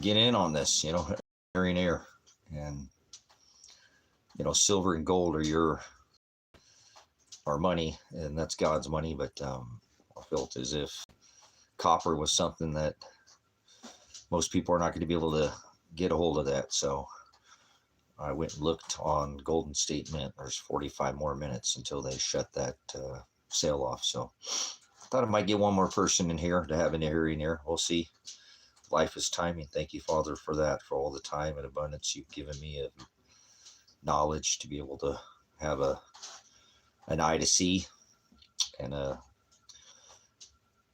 get in on this, carrying air. And, silver and gold are our money, and that's God's money. But I felt as if copper was something that most people are not going to be able to get a hold of that. So I went and looked on Golden State Mint. There's 45 more minutes until they shut that sale off. So I thought I might get one more person in here to have an hearing ear. We'll see. Life is timing. Thank you, Father, for that, for all the time and abundance you've given me of knowledge to be able to have an eye to see. And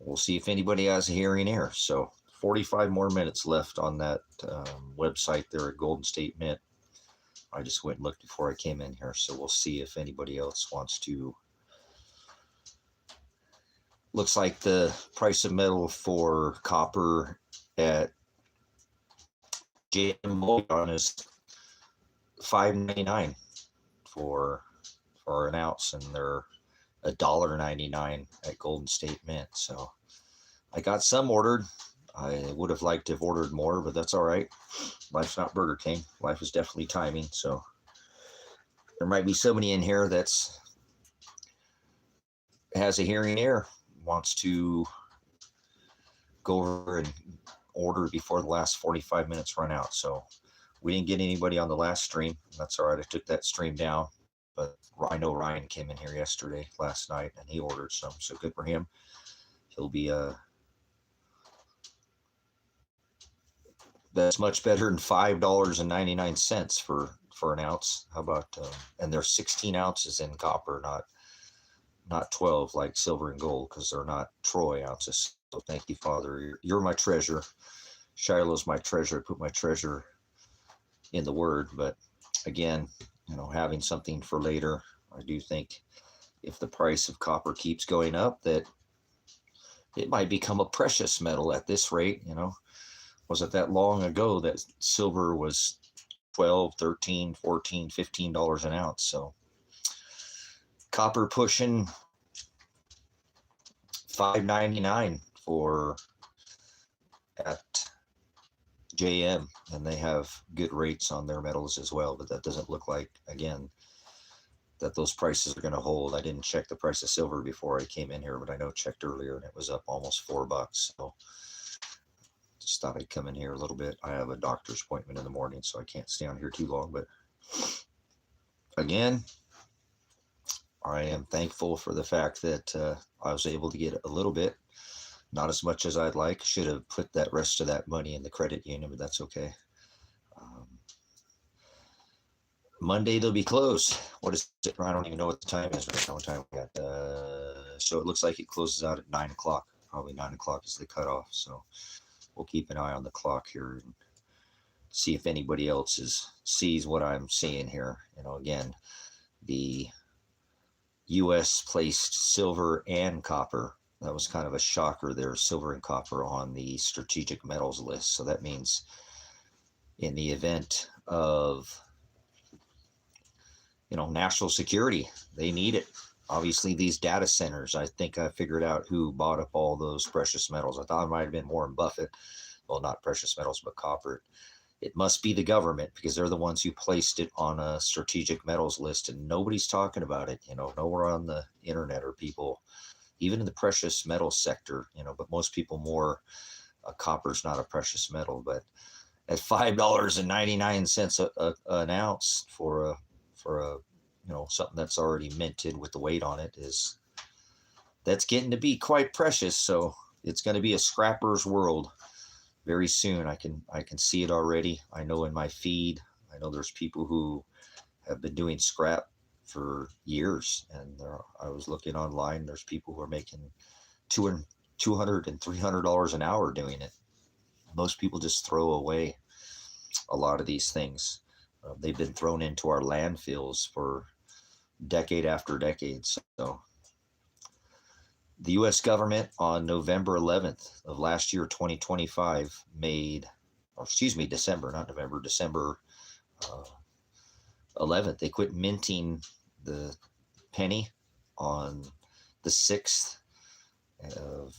we'll see if anybody has a hearing ear. So 45 more minutes left on that website there at Golden State Mint. I just went and looked before I came in here. So we'll see if anybody else wants to. Looks like the price of metal for copper at JM Bullion is $5.99 for an ounce, and they're $1.99 at Golden State Mint. So I got some ordered. I would have liked to have ordered more, but that's all right. Life's not Burger King. Life is definitely timing. So there might be somebody in here that's has a hearing ear, wants to go over and order before the last 45 minutes run out. So we didn't get anybody on the last stream. That's all right. I took that stream down, but I know Ryan came in here last night, and he ordered some. So good for him. He'll be that's much better than $5.99 for an ounce. How about and there's 16 ounces in copper, not 12 like silver and gold, because they're not troy ounces. So thank you, Father. You're my treasure. Shiloh's my treasure. I put my treasure in the word. But again, having something for later. I do think if the price of copper keeps going up, that it might become a precious metal at this rate. Wasn't that long ago that silver was $12, $13, $14, $15 an ounce. So copper pushing $5.99 for at JM, and they have good rates on their metals as well. But that doesn't look like, again, that those prices are going to hold. I didn't check the price of silver before I came in here, but I know checked earlier and it was up almost $4. So just thought I'd come in here a little bit. I have a doctor's appointment in the morning, so I can't stay on here too long. But again, I am thankful for the fact that I was able to get a little bit, not as much as I'd like. Should have put that rest of that money in the credit union, but that's okay. Monday they'll be closed. What is it? I don't even know what the time is right now. What time we got? So it looks like it closes out at 9 o'clock. Probably 9 o'clock is the cutoff. So we'll keep an eye on the clock here and see if anybody else sees what I'm seeing here. Again, the U.S. placed silver and copper. That was kind of a shocker there, silver and copper on the strategic metals list. So that means in the event of national security, they need it. Obviously, these data centers, I think I figured out who bought up all those precious metals. I thought it might have been Warren Buffett. Well, not precious metals, but copper. It must be the government, because they're the ones who placed it on a strategic metals list, and nobody's talking about it. Nowhere on the internet or people, even in the precious metal sector, but most people more, copper's not a precious metal. But at $5.99 an ounce for a something that's already minted with the weight on it, that's getting to be quite precious. So it's going to be a scrapper's world very soon. I can see it already. I know in my feed, I know there's people who have been doing scrap for years, and I was looking online. There's people who are making $200 and $300 an hour doing it. Most people just throw away a lot of these things. They've been thrown into our landfills for decade after decade. So the U.S. government on November 11th of last year, 2025, December 11th, they quit minting the penny on the 6th of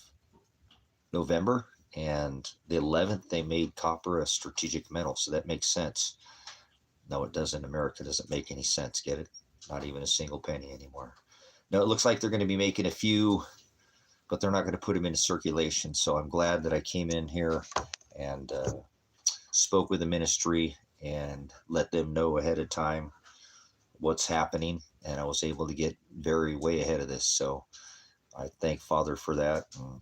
November, and the 11th they made copper a strategic metal. So that makes sense. No, it doesn't. America doesn't make any sense. Get it? Not even a single penny anymore. No, it looks like they're going to be making a few, but they're not going to put them into circulation. So I'm glad that I came in here and spoke with the ministry and let them know ahead of time what's happening. And I was able to get very way ahead of this. So I thank Father for that. And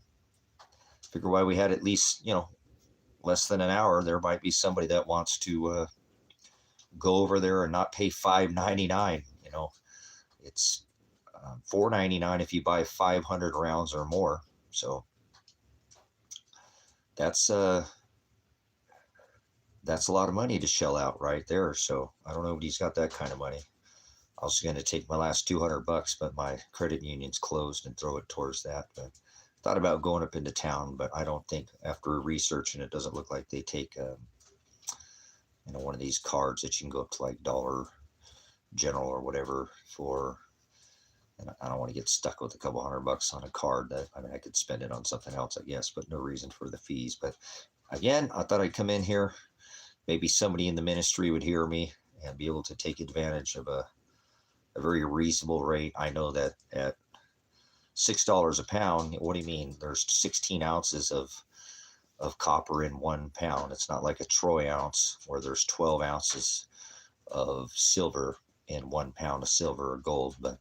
figure why we had at least, less than an hour. There might be somebody that wants to go over there and not pay $5.99. It's $4.99 if you buy 500 rounds or more. So that's a lot of money to shell out right there. So I don't know if he's got that kind of money. I was going to take my last $200, but my credit union's closed and throw it towards that. But thought about going up into town, but I don't think, after researching, it doesn't look like they take one of these cards that you can go up to like Dollar General or whatever for. And I don't want to get stuck with a couple $100 on a card. That, I could spend it on something else, I guess, but no reason for the fees. But again, I thought I'd come in here. Maybe somebody in the ministry would hear me and be able to take advantage of a very reasonable rate. I know that at $6 a pound, what do you mean? There's 16 ounces of copper in 1 pound. It's not like a troy ounce where there's 12 ounces of silver in 1 pound of silver or gold. But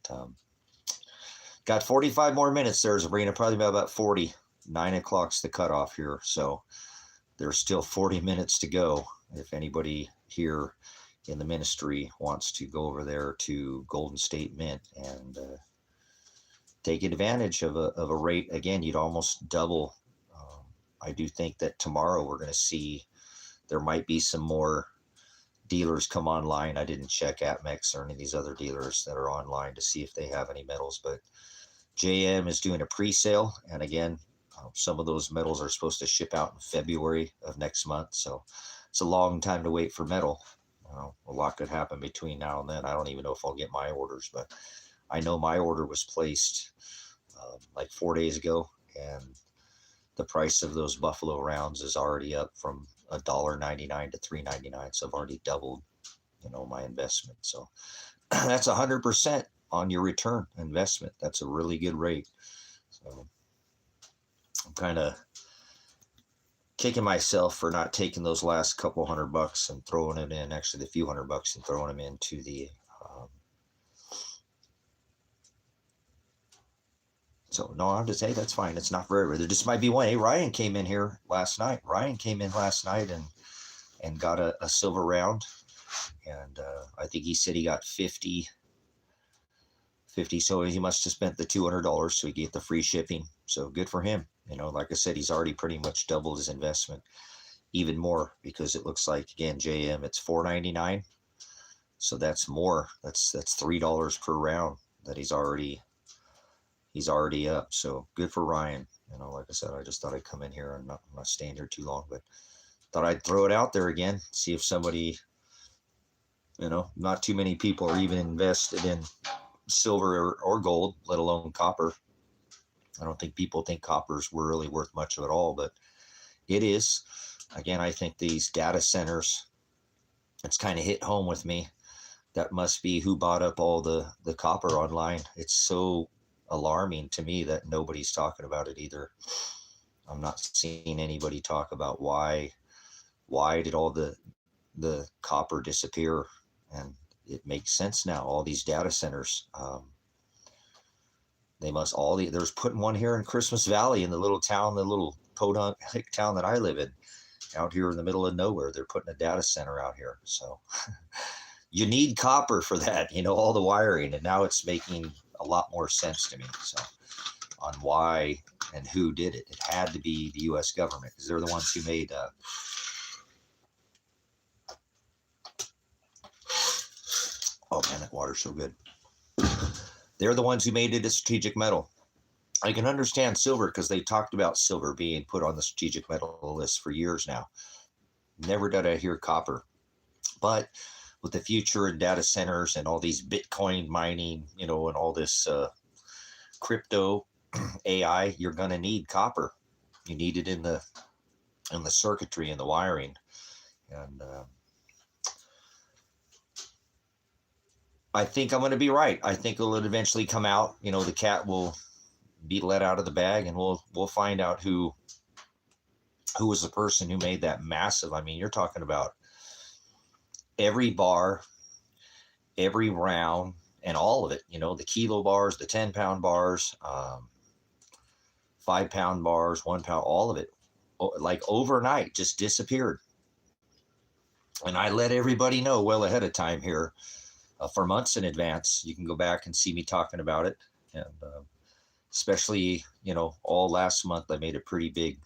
got 45 more minutes there, Sabrina, probably about 40. 9 o'clock's the cutoff here. So there's still 40 minutes to go. If anybody here in the ministry wants to go over there to Golden State Mint and take advantage of a rate, again, you'd almost double. I do think that tomorrow we're going to see there might be some more dealers come online. I didn't check APMEX or any of these other dealers that are online to see if they have any metals, but JM is doing a pre-sale. And again, some of those metals are supposed to ship out in February of next month. So it's a long time to wait for metal. A lot could happen between now and then. I don't even know if I'll get my orders, but I know my order was placed like 4 days ago, and the price of those Buffalo rounds is already up from $1.99 to $3.99. So I've already doubled, my investment. So that's 100% on your return investment. That's a really good rate. So I'm kind of kicking myself for not taking those last couple $100 and throwing it in, actually the few $100 and throwing them into the so no, I'm just, hey, that's fine. It's not forever. There just might be one. Hey, Ryan came in here last night. And got a silver round. And I think he said he got 50. So he must have spent the $200 so he get the free shipping. So good for him. Like I said, he's already pretty much doubled his investment, even more, because it looks like, again, JM, it's $4.99. So that's more. That's $3 per round that he's already up. So good for Ryan. Like I said, I just thought I'd come in here. I'm not staying here too long, but thought I'd throw it out there again, see if somebody, not too many people are even invested in silver or gold, let alone copper. I don't think people think copper's really worth much of it all, but it is. Again, I think these data centers, it's kind of hit home with me. That must be who bought up all the copper online. It's so alarming to me that nobody's talking about it either. I'm not seeing anybody talk about why did all the copper disappear. And it makes sense now. All these data centers, they must there's putting one here in Christmas Valley, in the little podunk town that I live in, out here in the middle of nowhere. They're putting a data center out here. So you need copper for that, all the wiring. And now it's making a lot more sense to me. So on why and who did it. It had to be the U.S. government, because they're the ones who made oh man, that water's so good. They're the ones who made it a strategic metal. I can understand silver, because they talked about silver being put on the strategic metal list for years now. Never did I hear copper. But with the future in data centers and all these Bitcoin mining, and all this crypto AI, you're going to need copper. You need it in the and the circuitry and the wiring. And I think I'm going to be right. I think it'll eventually come out. You know, the cat will be let out of the bag, and we'll find out who was the person who made that massive. I mean, you're talking about every bar, every round, and all of it. You know, the kilo bars, the 10-pound bars, 5-pound bars, 1 pound, all of it, like overnight, just disappeared. And I let everybody know well ahead of time here, for months in advance. You can go back and see me talking about it. And especially, you know, all last month, I made a pretty big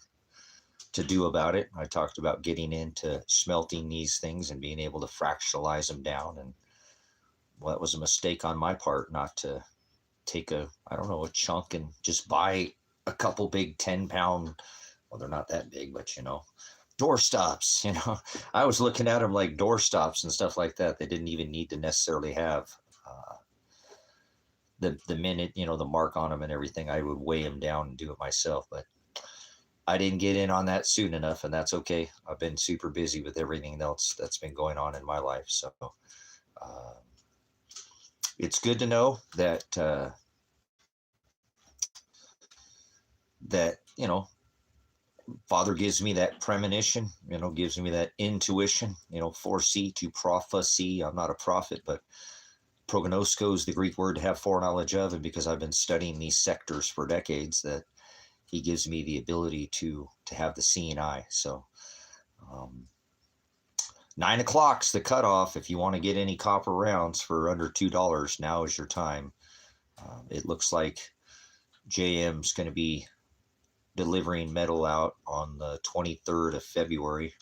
to do about it. I talked about getting into smelting these things and being able to fractionalize them down. And well, that was a mistake on my part not to take a chunk and just buy a couple big 10-pound, well, they're not that big, but, you know, door stops. You know, I was looking at them like door stops and stuff like that. They didn't even need to necessarily have the minute, you know, the mark on them and everything. I would weigh them down and do it myself, but I didn't get in on that soon enough, and that's okay. I've been super busy with everything else that's been going on in my life. So it's good to know that that, you know, Father gives me that premonition, you know, gives me that intuition, you know, foresee to prophecy. I'm not a prophet, but prognosko is the Greek word to have foreknowledge of. And because I've been studying these sectors for decades, that he gives me the ability to have the seeing eye. So 9 o'clock's the cutoff. If you want to get any copper rounds for under $2, now is your time. It looks like JM's going to be delivering metal out on the 23rd of February.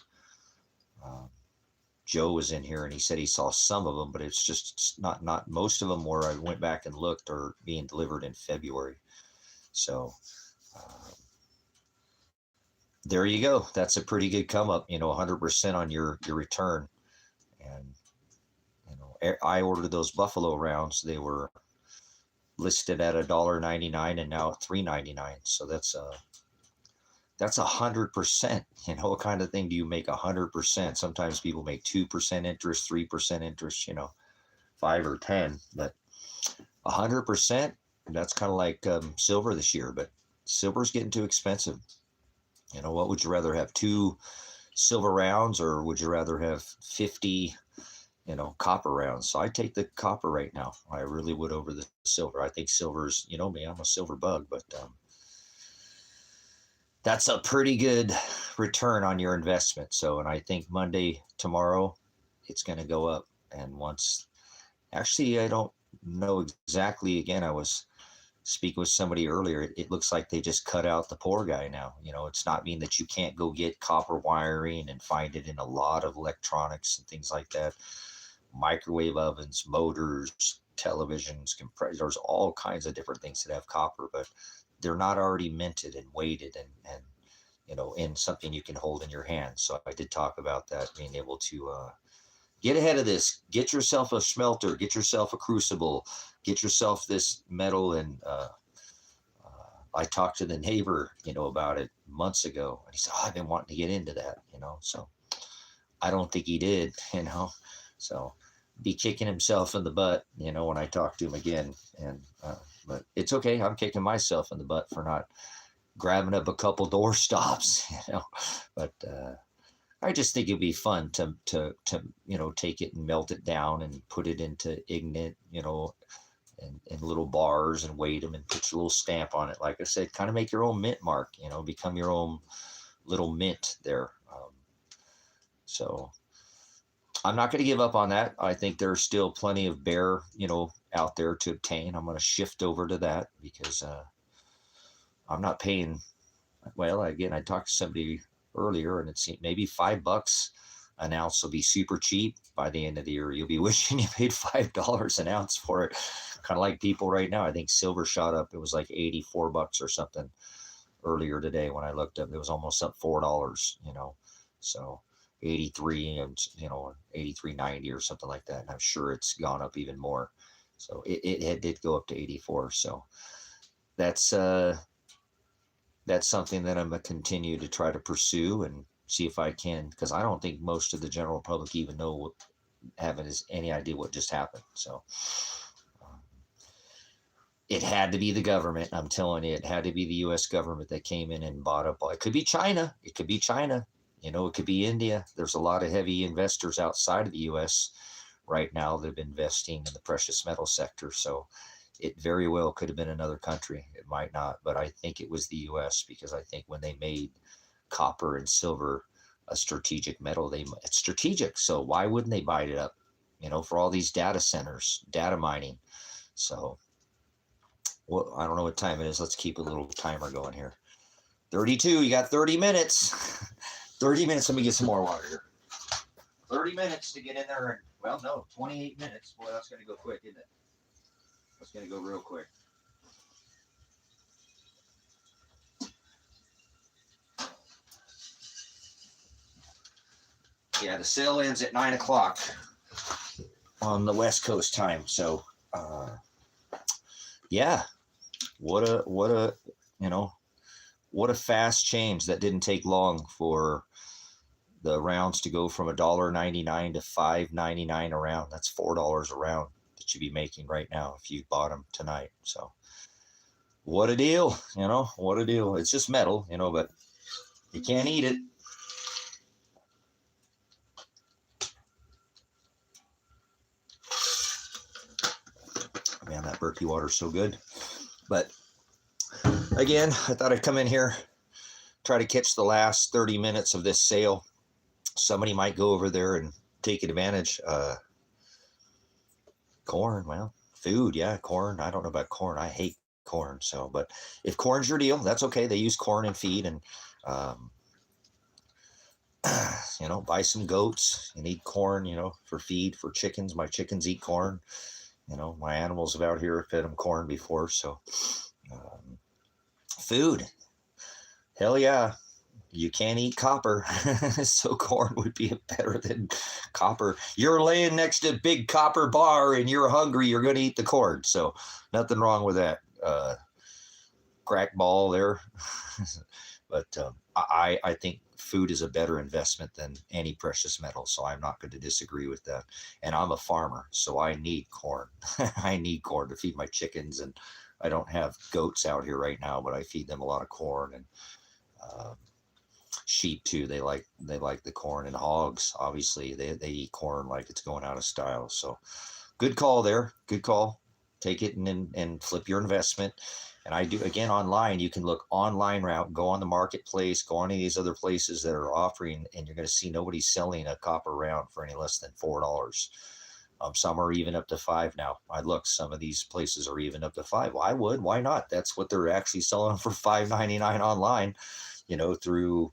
Joe was in here and he said he saw some of them, but it's just not most of them where I went back and looked are being delivered in February. So there you go. That's a pretty good come up, you know, 100% on your return. And, you know, I ordered those Buffalo rounds. They were listed at $1.99 and now at $3.99. So that's 100%. You know, what kind of thing do you make 100%? Sometimes people make 2% interest, 3% interest, you know, 5 or 10, but 100%. That's kind of like silver this year, but silver's getting too expensive. You know, what would you rather have, 2 silver rounds, or would you rather have 50, you know, copper rounds? So I take the copper right now. I really would over the silver. I think silver's, you know me, I'm a silver bug, but that's a pretty good return on your investment. So, and I think Monday, tomorrow, it's going to go up. And actually, I don't know exactly. Again, I was speaking with somebody earlier. It looks like they just cut out the poor guy now. You know, it's not mean that you can't go get copper wiring and find it in a lot of electronics and things like that. Microwave ovens, motors, televisions, compressors, all kinds of different things that have copper, but they're not already minted and weighted and you know, in something you can hold in your hand. So I did talk about that, being able to get ahead of this, get yourself a smelter, get yourself a crucible, get yourself this metal. And I talked to the neighbor, you know, about it months ago, and he said, I've been wanting to get into that, you know. So I don't think he did, you know. So be kicking himself in the butt, you know, when I talk to him again. And but it's okay. I'm kicking myself in the butt for not grabbing up a couple door stops, you know. But I just think it'd be fun to you know, take it and melt it down and put it into ignite, you know, in little bars and weight them and put your little stamp on it. Like I said, kind of make your own mint mark, you know, become your own little mint there. So I'm not going to give up on that. I think there's still plenty of bear, you know, out there to obtain. I'm going to shift over to that because I'm not paying. Well, again, I talked to somebody earlier, and it seemed maybe $5 an ounce will be super cheap by the end of the year. You'll be wishing you paid $5 an ounce for it. Kind of like people right now. I think silver shot up. It was like $84 or something earlier today when I looked up. It was almost up $4, you know. So 83 and, you know, 83.90 or something like that. And I'm sure it's gone up even more. So it did go up to 84. So that's something that I'm going to continue to try to pursue. And see if I can, because I don't think most of the general public even know any idea what just happened. So it had to be the government. I'm telling you, it had to be the U.S. government that came in and bought up. It could be China. It could be China. It could be India. There's a lot of heavy investors outside of the U.S. right now that have been investing in the precious metal sector. So it very well could have been another country. It might not, but I think it was the U.S. because I think when they made copper and silver a strategic metal, it's strategic. So why wouldn't they buy it up? For all these data centers, data mining. So, well, I don't know what time it is. Let's keep a little timer going here. 32. You got 30 minutes. 30 minutes. Let me get some more water here. 30 minutes to get in there. Well, no, 28 minutes. Boy, that's going to go quick, isn't it? That's going to go real quick. Yeah, the sale ends at 9 o'clock on the West Coast time. So, yeah, what a fast change. That didn't take long for the rounds to go from $1.99 to $5.99 a round. That's $4 a round that you'd be making right now if you bought them tonight. So what a deal, what a deal. It's just metal, but you can't eat it. Man, that Berkey water is so good. But again, I thought I'd come in here, try to catch the last 30 minutes of this sale. Somebody might go over there and take advantage. Corn, well, food, yeah, corn. I don't know about corn. I hate corn. So, but if corn's your deal, that's okay. They use corn in feed, and buy some goats. You need corn, for feed for chickens. My chickens eat corn. My animals have out here fed them corn before. So, food, hell yeah. You can't eat copper, so corn would be better than copper. You're laying next to a big copper bar and you're hungry, you're going to eat the corn. So nothing wrong with that. Crack ball there. But I think food is a better investment than any precious metal, so I'm not going to disagree with that. And I'm a farmer, so I need corn. I need corn to feed my chickens, and I don't have goats out here right now, but I feed them a lot of corn, and sheep too. They like the corn, and hogs, obviously they eat corn like it's going out of style. So good call there. Good call. Take it and flip your investment. And I do, again, online, you can look online route, go on the marketplace, go on any of these other places that are offering, and you're going to see nobody's selling a copper round for any less than $4. Some are even up to $5 now. I look, some of these places are even up to $5. Well, I would, why not? That's what they're actually selling for $5.99 online, through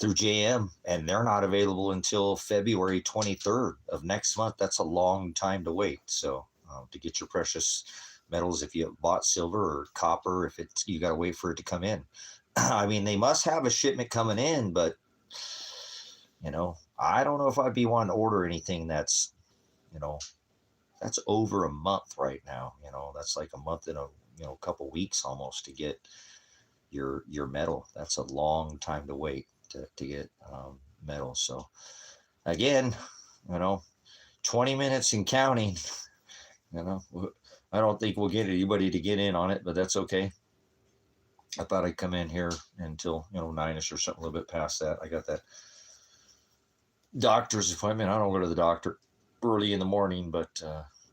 JM, and they're not available until February 23rd of next month. That's a long time to wait. So to get your precious metals, if you bought silver or copper, you got to wait for it to come in. I mean, they must have a shipment coming in, but I don't know if I'd be wanting to order anything that's over a month right now. That's like a month and a couple weeks almost to get your metal. That's a long time to wait to get metal. So again, 20 minutes and counting. I don't think we'll get anybody to get in on it, but that's okay. I thought I'd come in here until 9ish or something, a little bit past that. I got that doctor's appointment. I don't go to the doctor early in the morning, but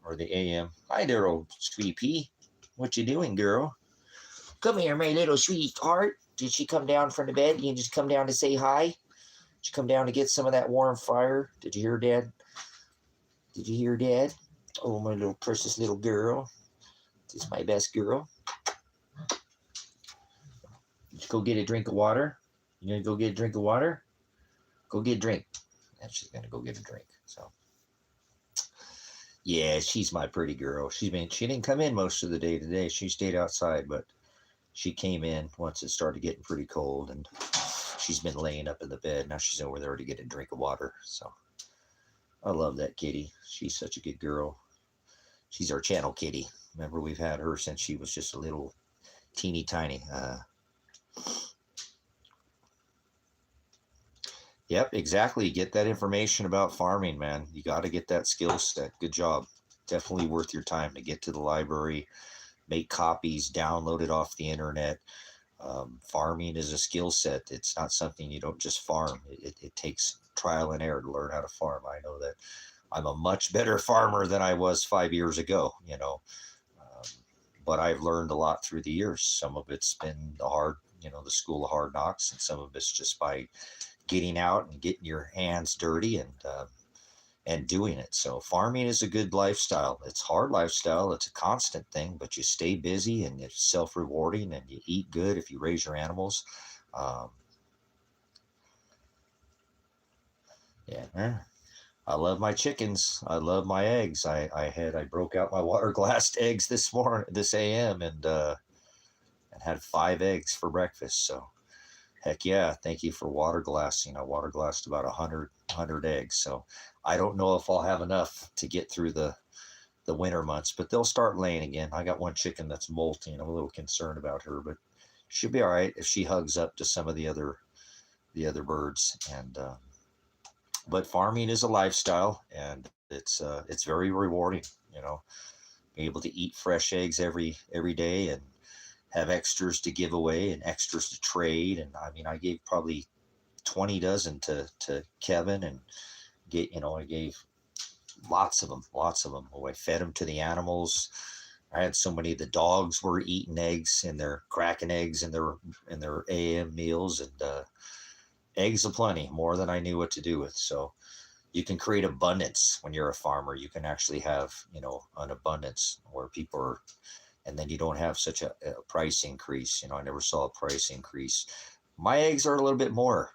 or the AM. Hi there, old sweetie pea. What you doing, girl? Come here, my little sweetheart. Did she come down from the bed? You just come down to say hi? Did you come down to get some of that warm fire? Did you hear Dad? Did you hear Dad? Oh, my little precious little girl. This is my best girl. Did you go get a drink of water? You gonna go get a drink of water? Go get a drink. And she's gonna go get a drink. So yeah, she's my pretty girl. She didn't come in most of the day today. She stayed outside, but she came in once it started getting pretty cold, and she's been laying up in the bed. Now she's over there to get a drink of water. So I love that kitty. She's such a good girl. She's our channel kitty. Remember, we've had her since she was just a little teeny tiny. Yep, exactly. Get that information about farming, man. You got to get that skill set. Good job. Definitely worth your time to get to the library, make copies, download it off the internet. Farming is a skill set. It's not something you don't just farm. It takes trial and error to learn how to farm. I know that I'm a much better farmer than I was 5 years ago, um, but I've learned a lot through the years. Some of it's been the hard, the school of hard knocks, and some of it's just by getting out and getting your hands dirty and doing it. So farming is a good lifestyle. It's hard lifestyle. It's a constant thing, but you stay busy and it's self-rewarding and you eat good if you raise your animals. Um, yeah. I love my chickens. I love my eggs. I broke out my water glassed eggs this AM, and had 5 eggs for breakfast. So heck yeah, thank you for water glassing. I water glassed about 100 eggs. So I don't know if I'll have enough to get through the winter months, but they'll start laying again. I got one chicken that's molting. I'm a little concerned about her, but she'll be all right if she hugs up to some of the other birds. And but farming is a lifestyle, and it's very rewarding. Being able to eat fresh eggs every day and have extras to give away and extras to trade. And I mean, I gave probably 20 dozen to Kevin, and I gave lots of them. Oh, I fed them to the animals. I had so many. The dogs were eating eggs and they're cracking eggs in their AM meals, and eggs aplenty, more than I knew what to do with. So you can create abundance when you're a farmer. You can actually have an abundance where people are, and then you don't have such a price increase. I never saw a price increase. My eggs are a little bit more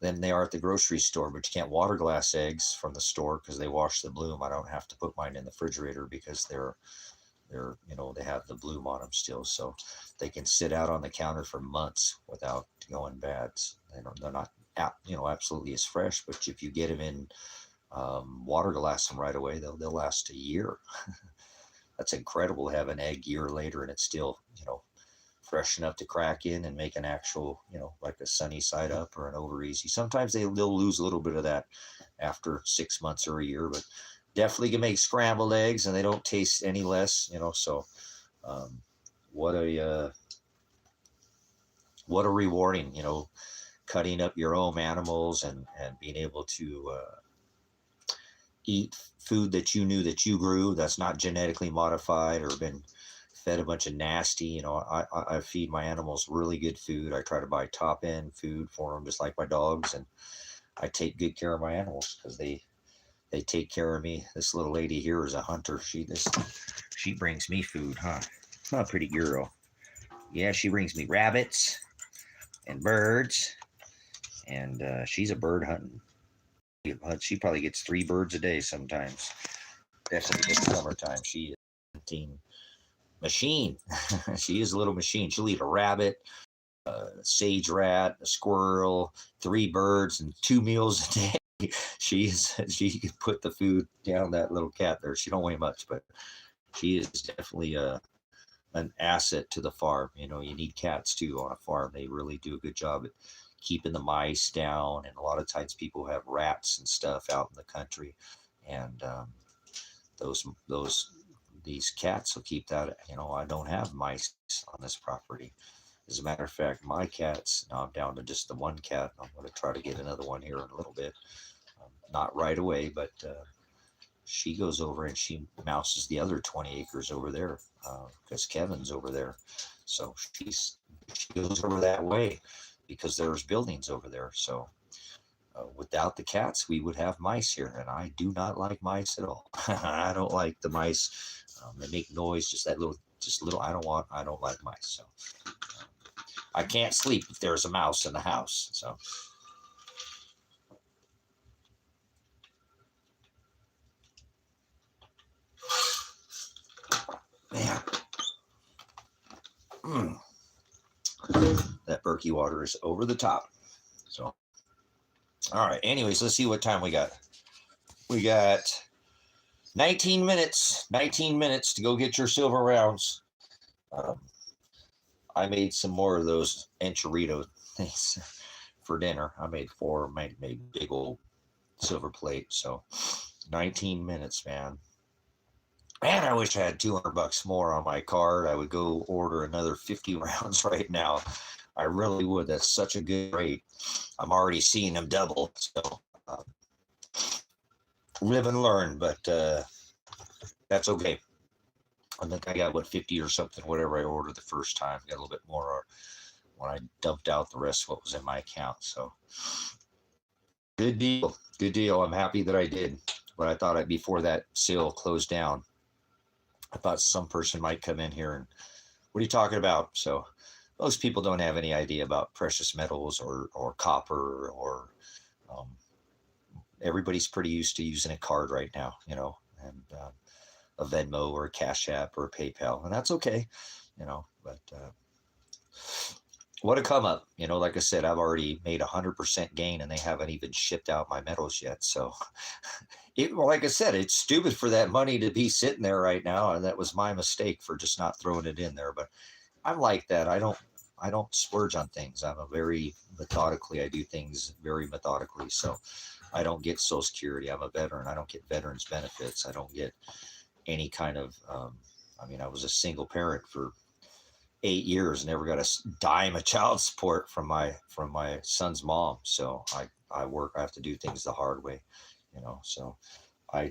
than they are at the grocery store, but you can't water glass eggs from the store because they wash the bloom. I don't have to put mine in the refrigerator because they have the bloom on them still, so they can sit out on the counter for months without going bad. They're not absolutely as fresh, but if you get them in water glass them right away, they'll last a year. That's incredible to have an egg year later and it's still fresh enough to crack in and make an actual like a sunny side up or an over easy. Sometimes they'll lose a little bit of that after 6 months or a year, but definitely can make scrambled eggs and they don't taste any less. So um, what a rewarding, cutting up your own animals and being able to eat food that you knew that you grew, that's not genetically modified or been fed a bunch of nasty. I feed my animals really good food. I try to buy top end food for them, just like my dogs, and I take good care of my animals because they take care of me. This little lady here is a hunter. She brings me food, huh? Not a pretty girl. Yeah, she brings me rabbits and birds, and she's a bird hunting. She probably gets 3 birds a day sometimes. Definitely in the summertime. She is a hunting machine. She is a little machine. She'll eat a rabbit, a sage rat, a squirrel, 3 birds, and 2 meals a day. She can put the food down that little cat there. She don't weigh much, but she is definitely an asset to the farm. You need cats too on a farm. They really do a good job at keeping the mice down. And a lot of times people have rats and stuff out in the country, and those these cats will keep that. I don't have mice on this property. As a matter of fact, my cats, now I'm down to just the one cat. I'm going to try to get another one here in a little bit. Not right away, but she goes over and she mouses the other 20 acres over there because Kevin's over there. So she goes over that way because there's buildings over there. So without the cats, we would have mice here, and I do not like mice at all. I don't like the mice. They make noise, just little. I don't like mice. So I can't sleep if there's a mouse in the house. So. Man. That Berkey water is over the top. So, all right. Anyways, let's see what time we got. We got 19 minutes. 19 minutes to go get your silver rounds. I made some more of those enchilada things for dinner. I made four, made big old silver plate. So 19 minutes, man. Man, I wish I had $200 more on my card. I would go order another 50 rounds right now. I really would. That's such a good rate. I'm already seeing them double. So live and learn, but that's okay. I think I got 50 or something, whatever I ordered the first time. Got a little bit more when I dumped out the rest of what was in my account. So good deal. Good deal. I'm happy that I did. But I thought before that sale closed down, I thought some person might come in here and, what are you talking about? So most people don't have any idea about precious metals or copper or everybody's pretty used to using a card right now, and a Venmo or a Cash App or a PayPal, and that's okay, but what a come up, like I said, I've already made 100% gain and they haven't even shipped out my metals yet. So like I said, it's stupid for that money to be sitting there right now. And that was my mistake for just not throwing it in there. But I'm like that. I don't splurge on things. I'm I do things very methodically. So I don't get Social Security. I'm a veteran. I don't get veterans benefits. I don't get any kind of, I was a single parent for 8 years, never got a dime of child support from my son's mom. So I have to do things the hard way, so I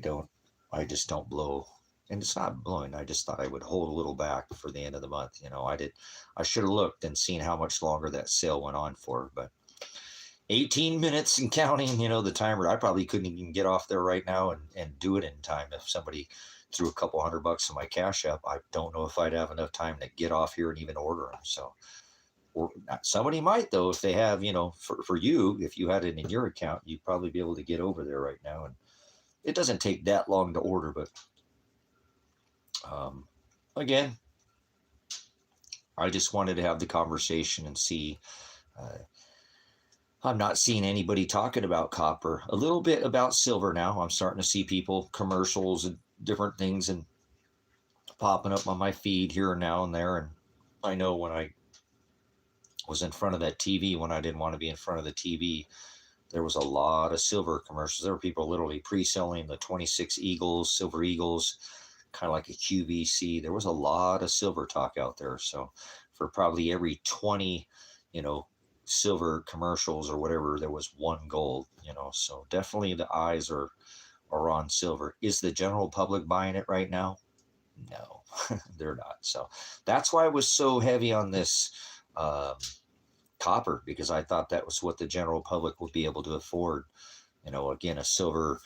just don't blow, and it's not blowing. I just thought I would hold a little back for the end of the month. I should have looked and seen how much longer that sale went on for, but 18 minutes and counting, the timer. I probably couldn't even get off there right now and do it in time. If somebody threw a couple $100 in my Cash App, I don't know if I'd have enough time to get off here and even order them. So, or somebody might though, if they have, for you, if you had it in your account, you'd probably be able to get over there right now. And it doesn't take that long to order, but again, I just wanted to have the conversation and see. I'm not seeing anybody talking about copper. A little bit about silver now. I'm starting to see people, commercials and different things, and popping up on my feed here and now and there. And I know when I was in front of that TV, when I didn't want to be in front of the TV, there was a lot of silver commercials. There were people literally pre-selling the 26 Eagles, Silver Eagles, kind of like a QVC. There was a lot of silver talk out there. So for probably every 20, silver commercials or whatever, there was one gold, so definitely the eyes are on silver. Is the general public buying it right now? No, they're not. So that's why I was so heavy on this copper, because I thought that was what the general public would be able to afford. Again, a silver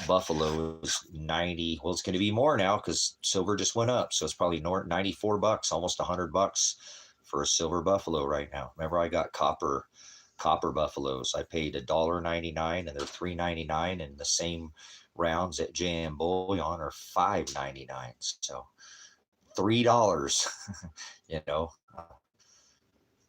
buffalo is 90. Well, it's going to be more now because silver just went up. So it's probably $94, almost $100 for a silver buffalo right now. Remember, I got copper buffaloes. I paid $1.99 and they're $3.99, and the same rounds at JM Bullion are $5.99. So $3,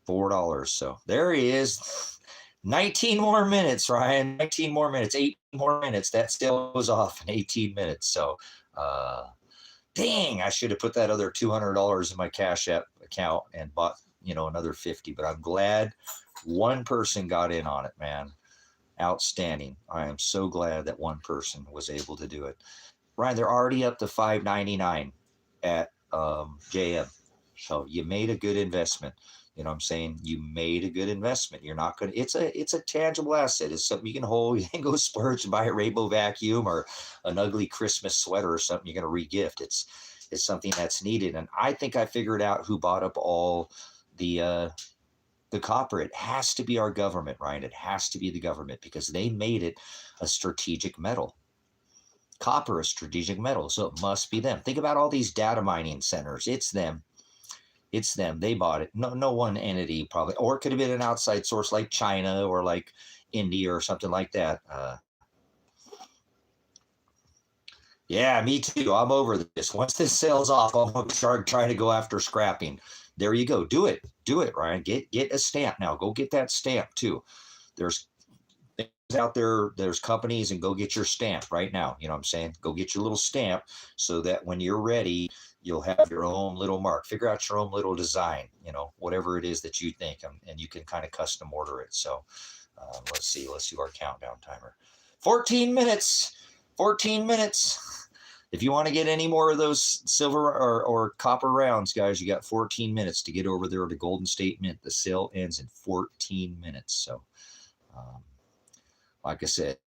$4. So there he is. 19 more minutes, Ryan. 19 more minutes. 8 more minutes. That still goes off in 18 minutes. So dang, I should have put that other $200 in my Cash App account and bought, another 50. But I'm glad one person got in on it, man. Outstanding. I am so glad that one person was able to do it. Ryan, they're already up to $5.99 at JM. So you made a good investment. You know what I'm saying? You made a good investment. You're not going to, it's a tangible asset. It's something you can hold. You can go splurge and buy a rainbow vacuum or an ugly Christmas sweater or something you're going to regift. It's something that's needed. And I think I figured out who bought up all the copper. It has to be our government, Ryan. It has to be the government, because they made it a strategic metal. Copper, a strategic metal. So it must be them. Think about all these data mining centers. It's them. It's them. They bought it. No one entity probably, or it could have been an outside source like China or like India or something like that. Yeah, me too. I'm over this. Once this sells off, I'm going to start trying to go after scrapping. There you go. Do it, Ryan. Get a stamp now. Go get that stamp too. There's things out there. There's companies, and go get your stamp right now. You know what I'm saying? Go get your little stamp so that when you're ready, you'll have your own little mark. Figure out your own little design, whatever it is that you think, and you can kind of custom order it. So Let's see. Let's do our countdown timer. 14 minutes. 14 minutes. If you want to get any more of those silver or copper rounds, guys, you got 14 minutes to get over there to Golden State Mint. The sale ends in 14 minutes. So, like I said,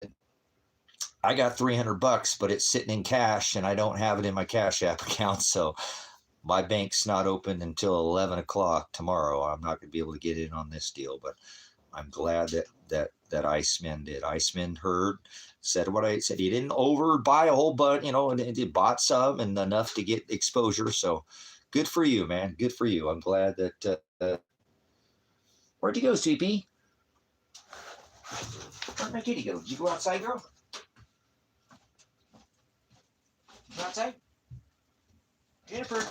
I got $300, but it's sitting in cash, and I don't have it in my Cash App account. So my bank's not open until 11 o'clock tomorrow. I'm not going to be able to get in on this deal, but I'm glad that Iceman did. Iceman said what I said. He didn't overbuy a whole bunch, and he bought some and enough to get exposure. So good for you, man. Good for you. I'm glad that. Where'd you go, CP? Where'd my kitty go? Did you go outside, girl? You outside? Jennifer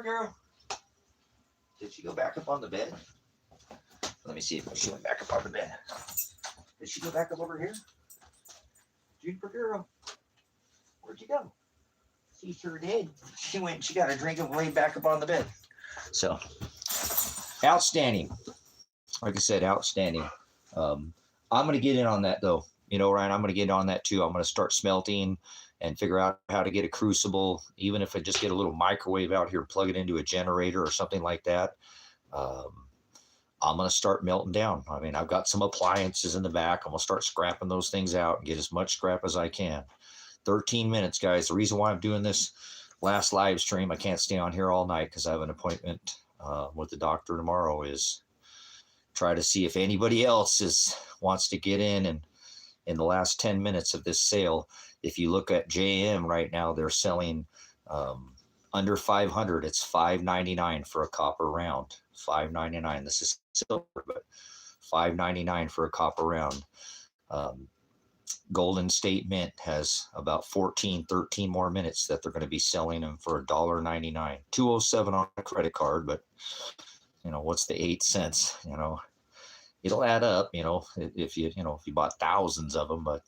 girl. Did she go back up on the bed? Let me see if she went back up on the bed. Did she go back up over here? Jennifer girl. Where'd you go? She sure did. She got a drink and laid back up on the bed. So, outstanding. Like I said, outstanding. I'm going to get in on that, though. Ryan, I'm going to get on that, too. I'm going to start smelting and figure out how to get a crucible, even if I just get a little microwave out here, plug it into a generator or something like that. I'm going to start melting down. I mean, I've got some appliances in the back. I'm going to start scrapping those things out and get as much scrap as I can. 13 minutes, guys. The reason why I'm doing this last live stream, I can't stay on here all night because I have an appointment with the doctor tomorrow, is try to see if anybody else wants to get in the last 10 minutes of this sale. If you look at JM right now, they're selling under 500. It's $5.99 for a copper round. $5.99. This is silver, but $5.99 for a copper round. Golden State Mint has about 13 more minutes that they're going to be selling them for $1.99. $2.07 on a credit card, but what's the 8 cents? It'll add up, if you bought thousands of them, but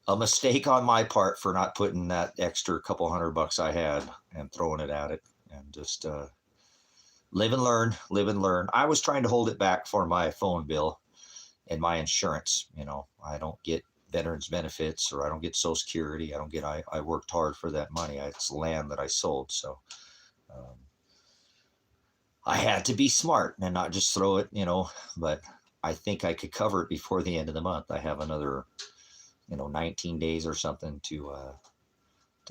a mistake on my part for not putting that extra couple $100 I had and throwing it at it, and just live and learn. I was trying to hold it back for my phone bill and my insurance. I don't get veterans benefits, or I don't get Social Security. I worked hard for that money. It's land that I sold. So I had to be smart and not just throw it, but I think I could cover it before the end of the month. I have another, 19 days or something to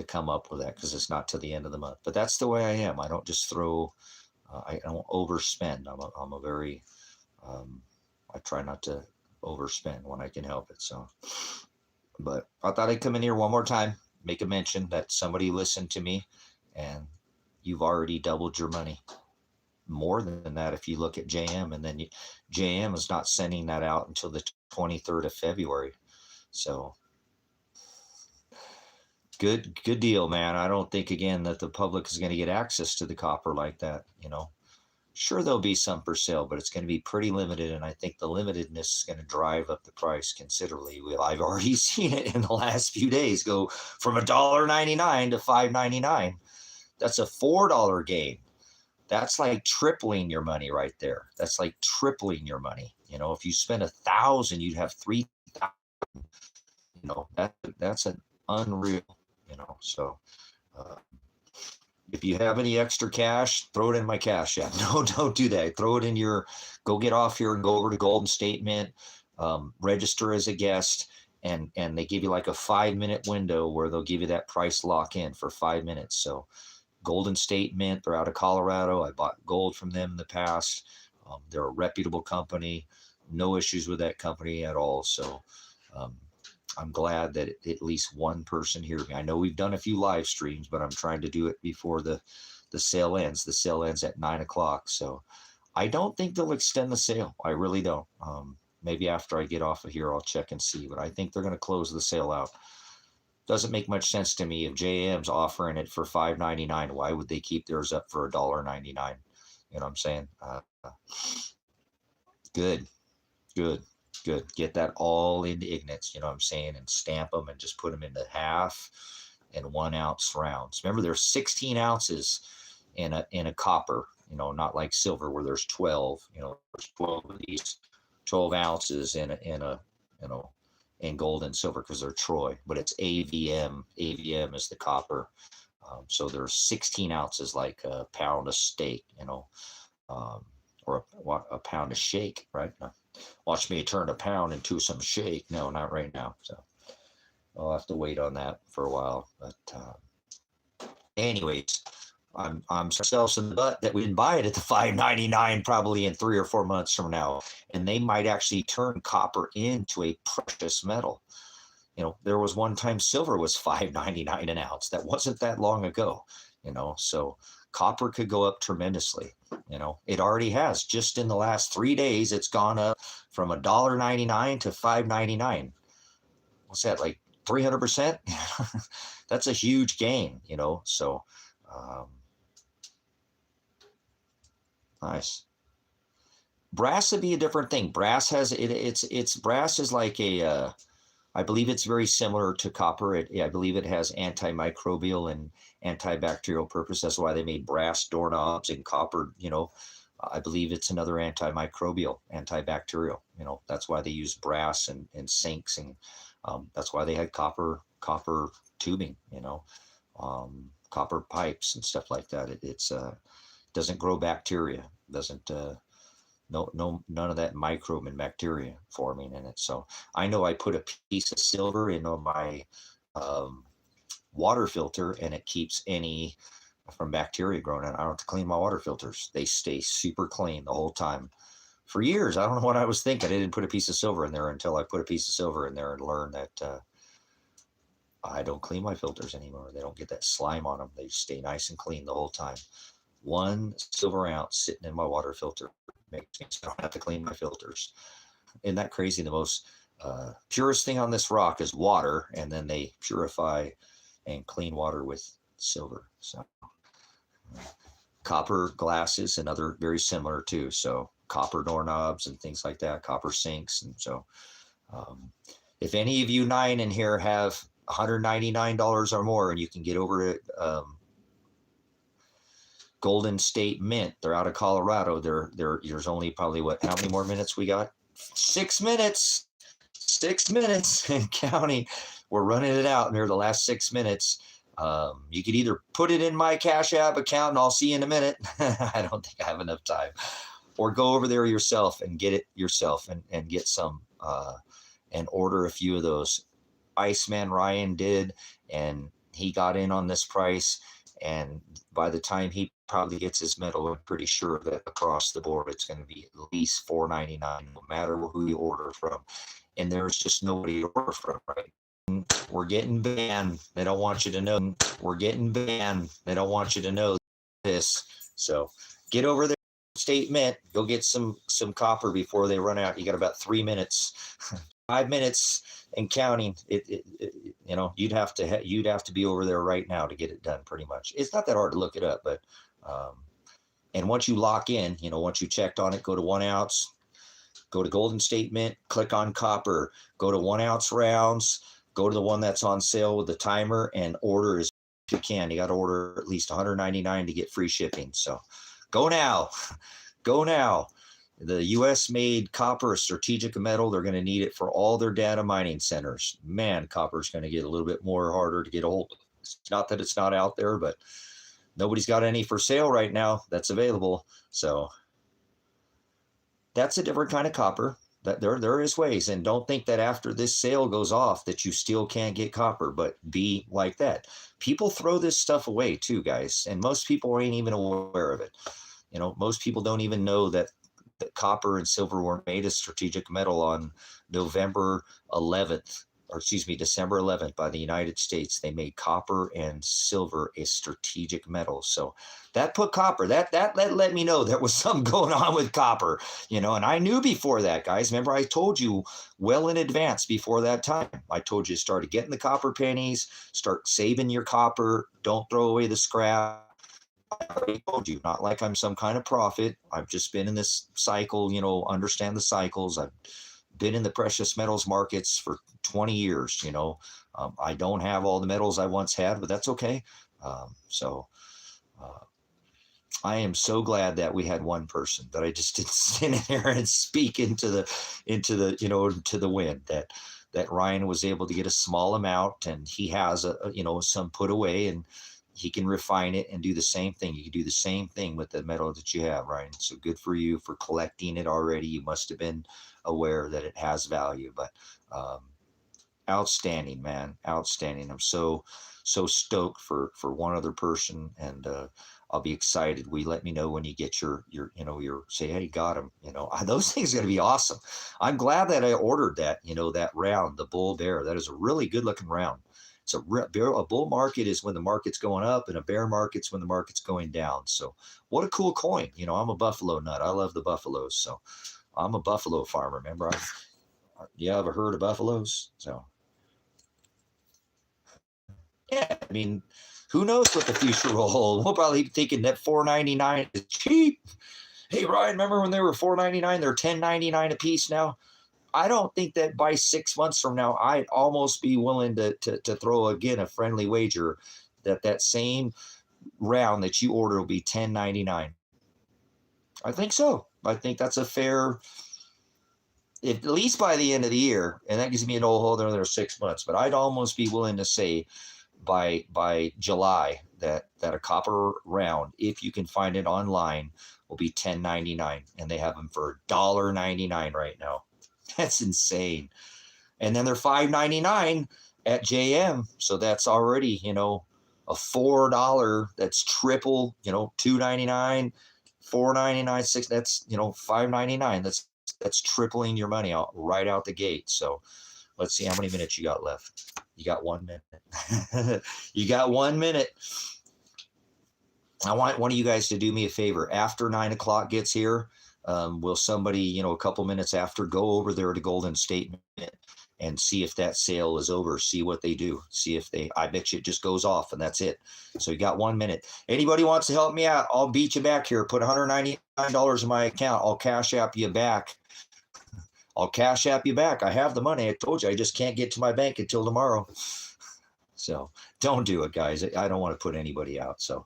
come up with that, because it's not till the end of the month. But that's the way I am. I don't just throw, I don't overspend. I'm a very, I try not to overspend when I can help it. So, but I thought I'd come in here one more time, make a mention that somebody listened to me, and you've already doubled your money. More than that if you look at JM, and then JM is not sending that out until the 23rd of February. So good deal, man. I don't think, again, that the public is going to get access to the copper like that. Sure, there'll be some for sale, but it's going to be pretty limited, and I think the limitedness is going to drive up the price considerably. I've already seen it in the last few days go from $1.99 to $5.99. That's a $4 gain. That's like tripling your money right there. That's like tripling your money. If you spend $1,000, you'd have $3,000. That's an unreal. So if you have any extra cash, throw it in my Cash App. No, don't do that. Throw it in go get off here and go over to Golden State Mint, register as a guest, and they give you like a 5-minute window where they'll give you that price lock in for 5 minutes. So Golden State Mint, they're out of Colorado. I bought gold from them in the past. They're a reputable company. No issues with that company at all. So I'm glad that at least one person here. I know we've done a few live streams, but I'm trying to do it before the sale ends. The sale ends at 9 o'clock. So I don't think they'll extend the sale. I really don't. Maybe after I get off of here, I'll check and see. But I think they're going to close the sale out. Doesn't make much sense to me. If JM's offering it for $5.99, why would they keep theirs up for $1.99? You know what I'm saying? Good. Get that all into ignits, you know what I'm saying, and stamp them and just put them into 1/2 and 1 ounce rounds. Remember, there's 16 ounces in a copper. not like silver where there's 12, there's 12 of these 12 ounces in gold and silver because they're Troy, but it's AVM. AVM is the copper. So there's 16 ounces, like a pound of steak, or a pound of shake, right? Watch me turn a pound into some shake. No, not right now. So I'll have to wait on that for a while. But anyways, I'm ourselves in the butt that we didn't buy it at the $5.99 probably in 3 or 4 months from now, and they might actually turn copper into a precious metal. There was one time silver was $5.99 an ounce. That wasn't that long ago. So copper could go up tremendously. It already has. Just in the last 3 days, it's gone up from $1.99 to $5.99. What's that, like 300%? That's a huge gain, so nice. Brass would be a different thing. Brass has brass is like I believe it's very similar to copper. I believe it has antimicrobial and antibacterial purpose. That's why they made brass doorknobs, and copper, I believe it's another antibacterial. That's why they use brass and sinks, and that's why they had copper tubing, copper pipes and stuff like that. It's doesn't grow bacteria, doesn't none of that microbe and bacteria forming in it. So I know I put a piece of silver in my water filter, and it keeps any from bacteria growing in. I don't have to clean my water filters. They stay super clean the whole time. For years, I don't know what I was thinking. I didn't put a piece of silver in there until I put a piece of silver in there and learned that I don't clean my filters anymore. They don't get that slime on them. They stay nice and clean the whole time. 1 silver ounce sitting in my water filter makes me so I don't have to clean my filters. Isn't that crazy? The most purest thing on this rock is water, and then they purify and clean water with silver. So copper glasses, another very similar too. So copper doorknobs and things like that, copper sinks. And so if any of you 9 in here have $199 or more, and you can get over to Golden State Mint, they're out of Colorado. There's only probably how many more minutes we got? 6 minutes. 6 minutes and counting. We're running it out near the last 6 minutes. You could either put it in my Cash App account and I'll see you in a minute. I don't think I have enough time. Or go over there yourself and get it yourself and get some and order a few of those. Iceman Ryan did, and he got in on this price. And by the time he probably gets his metal, I'm pretty sure that across the board it's going to be at least $4.99, no matter who you order from. And there's just nobody to order from, right? We're getting banned. They don't want you to know. We're getting banned. They don't want you to know this. So get over there, State Mint. Go get some copper before they run out. You got about 3 minutes, 5 minutes and counting. You'd have to be over there right now to get it done. Pretty much. It's not that hard to look it up, but and once you lock in, once you checked on it, go to 1 ounce. Go to Golden State Mint, click on copper, go to 1 ounce rounds, go to the one that's on sale with the timer, and order as you can. You got to order at least $199 to get free shipping. So go now. Go now. The U.S. made copper a strategic metal. They're going to need it for all their data mining centers. Man, copper is going to get a little bit more harder to get a hold of. It's not that it's not out there, but nobody's got any for sale right now that's available. So that's a different kind of copper. That there is ways, and don't think that after this sale goes off that you still can't get copper, but be like that. People throw this stuff away too, guys, and most people ain't even aware of it. Most people don't even know that copper and silver were made as strategic metal on December 11th by the United States. They made copper and silver a strategic metal. So that put copper, that let me know there was something going on with copper, and I knew before that, guys. Remember, I told you well in advance before that time. I told you to start getting the copper pennies, start saving your copper, don't throw away the scrap. I already told you, not like I'm some kind of prophet. I've just been in this cycle, understand the cycles. I've been in the precious metals markets for 20 years. I don't have all the metals I once had, but that's okay. I am so glad that we had one person, that I just didn't stand there and speak into the wind, that Ryan was able to get a small amount, and he has some put away, and he can refine it and do the same thing. You can do the same thing with the metal that you have, Ryan. So good for you for collecting it already. You must have been aware that it has value, but outstanding, man, outstanding. I'm so stoked for one other person, and I'll be excited. Let me know when you get your say, hey, got him. Those things are going to be awesome. I'm glad that I ordered that, that round, the bull bear. That is a really good looking round. It's a bull market is when the market's going up, and a bear market's when the market's going down. So what a cool coin. I'm a buffalo nut. I love the buffaloes. So I'm a buffalo farmer. Remember, you have a herd of buffaloes. So yeah, I mean, who knows what the future will hold? We'll probably be thinking that $4.99 is cheap. Hey, Ryan, remember when they were $4.99? They're $10.99 a piece now. I don't think that by 6 months from now, I'd almost be willing to throw again a friendly wager that same round that you order will be $10.99. I think so. I think that's a fair, at least by the end of the year, and that gives me an whole other 6 months. But I'd almost be willing to say by July that a copper round, if you can find it online, will be $10.99, and they have them for $1.99 right now. That's insane. And then they're $5.99 at JM, so that's already a $4. That's triple. $2.99, $4.99, $6. That's $5.99. That's tripling your money out right out the gate. So let's see how many minutes you got left. You got 1 minute. You got 1 minute. I want one of you guys to do me a favor. After 9 o'clock gets here, will somebody, a couple minutes after, go over there to Golden State Mint and see if that sale is over. See what they do. See if I bet you it just goes off, and that's it. So you got 1 minute. Anybody wants to help me out, I'll beat you back here. Put $199 in my account. I'll cash app you back. I have the money. I told you, I just can't get to my bank until tomorrow. So don't do it, guys. I don't want to put anybody out. So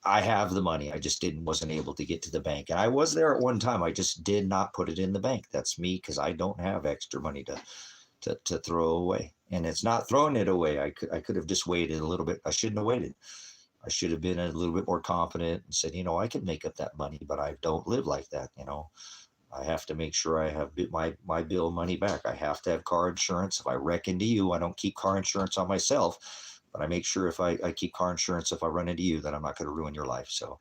I have the money. I just wasn't able to get to the bank. And I was there at one time. I just did not put it in the bank. That's me, because I don't have extra money to throw away. And it's not throwing it away. I could have just waited a little bit. I shouldn't have waited. I should have been a little bit more confident and said, I can make up that money, but I don't live like that. I have to make sure I have my bill money back. I have to have car insurance. If I wreck into you, I don't keep car insurance on myself, but I make sure if I keep car insurance, if I run into you, that I'm not going to ruin your life. So,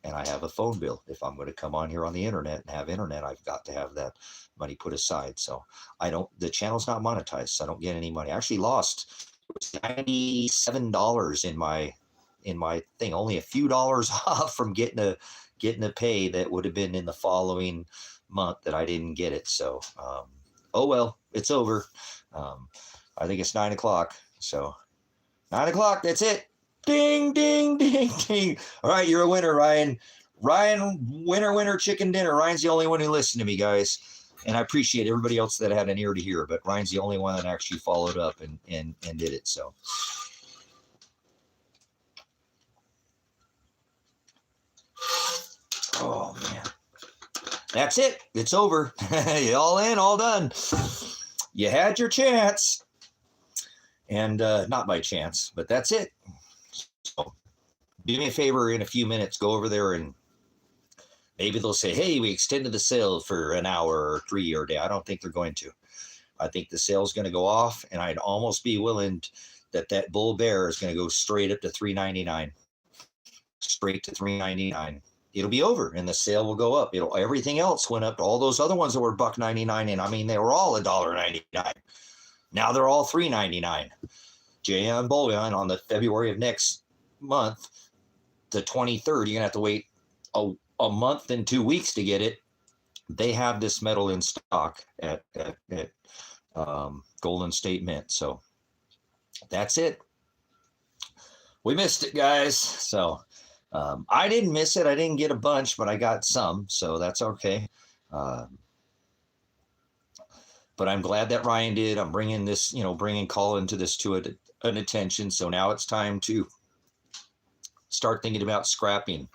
and I have a phone bill. If I'm going to come on here on the internet and have internet, I've got to have that money put aside. So the channel's not monetized, so I don't get any money. I actually lost $97 in my thing, only a few dollars off from getting a pay that would have been in the following month that I didn't get it. So, oh well, it's over. I think it's 9 o'clock. So 9 o'clock, that's it. Ding, ding, ding, ding. All right, you're a winner, Ryan. Ryan, winner, chicken dinner. Ryan's the only one who listened to me, guys. And I appreciate everybody else that had an ear to hear, but Ryan's the only one that actually followed up and did it. So. Oh, man. That's it. It's over. All in, all done. You had your chance. And not by chance, but that's it. So do me a favor, in a few minutes, go over there, and maybe they'll say, hey, we extended the sale for an hour or 3 or a day. I don't think they're going to. I think the sale's going to go off, and I'd almost be willing that bull bear is going to go straight up to $3.99. Straight to $3.99. It'll be over, and the sale will go up. Everything else went up. All those other ones that were $1.99, and I mean, they were all $1.99. Now they're all $3.99. JM Bullion on the February of next month, the 23rd, you're gonna have to wait a month and 2 weeks to get it. They have this metal in stock at Golden State Mint. So that's it. We missed it, guys. So I didn't miss it. I didn't get a bunch, but I got some, so that's okay. But I'm glad that Ryan did. I'm bringing this, bringing Colin to this to an attention. So now it's time to start thinking about scrapping.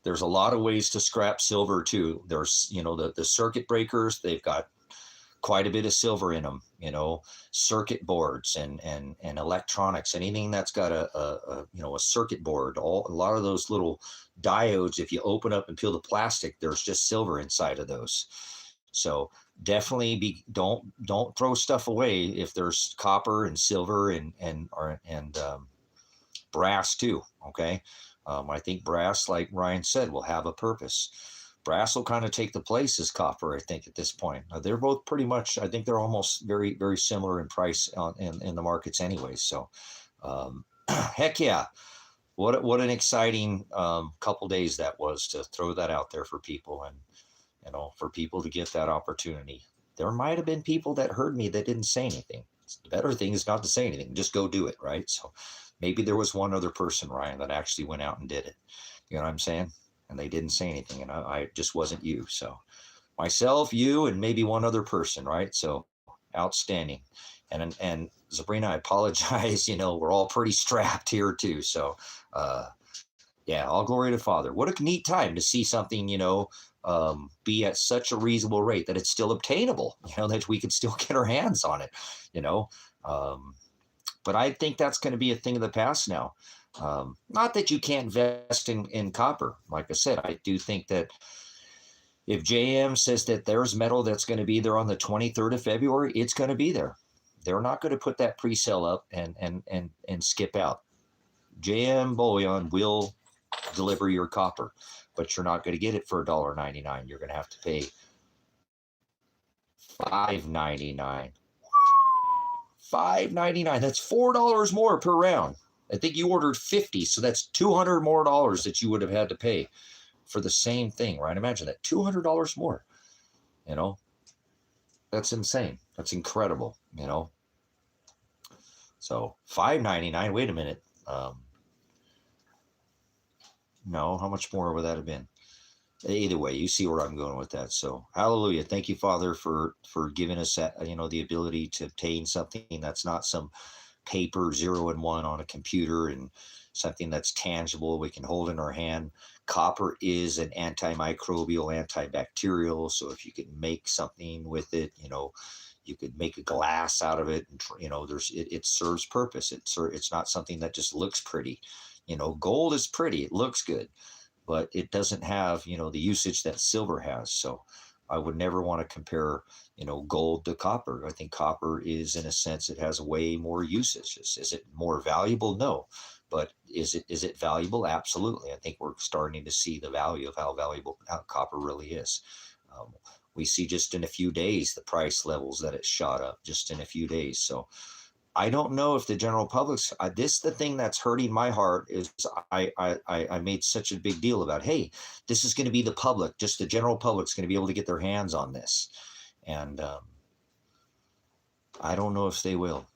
There's a lot of ways to scrap silver too. There's, the circuit breakers, they've got quite a bit of silver in them, circuit boards and electronics, anything that's got a circuit board, a lot of those little diodes, if you open up and peel the plastic, there's just silver inside of those. So definitely don't throw stuff away if there's copper and silver and brass too. Okay. I think brass, like Ryan said, will have a purpose. Brass will kind of take the place as copper, I think, at this point. They're both pretty much, I think they're almost very, very similar in price in the markets anyways. So heck yeah. What an exciting couple days that was to throw that out there for people, and for people to get that opportunity. There might have been people that heard me that didn't say anything. The better thing is not to say anything. Just go do it, right? So maybe there was one other person, Ryan, that actually went out and did it. You know what I'm saying? And they didn't say anything, and I just wasn't you. So myself, you, and maybe one other person, right? So outstanding. And Sabrina, I apologize. We're all pretty strapped here too. So yeah, all glory to Father. What a neat time to see something, be at such a reasonable rate that it's still obtainable, that we could still get our hands on it, but I think that's going to be a thing of the past now. Not that you can't invest in copper. Like I said, I do think that if JM says that there's metal that's going to be there on the 23rd of February, it's going to be there. They're not going to put that pre-sale up and skip out. JM Bullion will deliver your copper, but you're not going to get it for $1.99. You're going to have to pay $5.99. $5.99. That's $4 more per round. I think you ordered 50, so that's $200 more that you would have had to pay for the same thing, right? Imagine that, $200 more. That's insane. That's incredible. So $5.99. Wait a minute. No, how much more would that have been? Either way, you see where I'm going with that. So hallelujah. Thank you, Father, for giving us that, the ability to obtain something that's not some paper 0 and 1 on a computer, and something that's tangible we can hold in our hand. Copper is an antimicrobial, antibacterial. So if you can make something with it, you could make a glass out of it, and it serves purpose. It's not something that just looks pretty. Gold is pretty, it looks good, but it doesn't have, the usage that silver has. So I would never want to compare, gold to copper. I think copper is, in a sense, it has way more usage. Is it more valuable? No. But is it valuable? Absolutely. I think we're starting to see the value of how valuable copper really is. We see just in a few days the price levels that it shot up just in a few days. So I don't know if the general public's, the thing that's hurting my heart is I made such a big deal about, hey, this is going to be the public, just the general public's going to be able to get their hands on this. And I don't know if they will.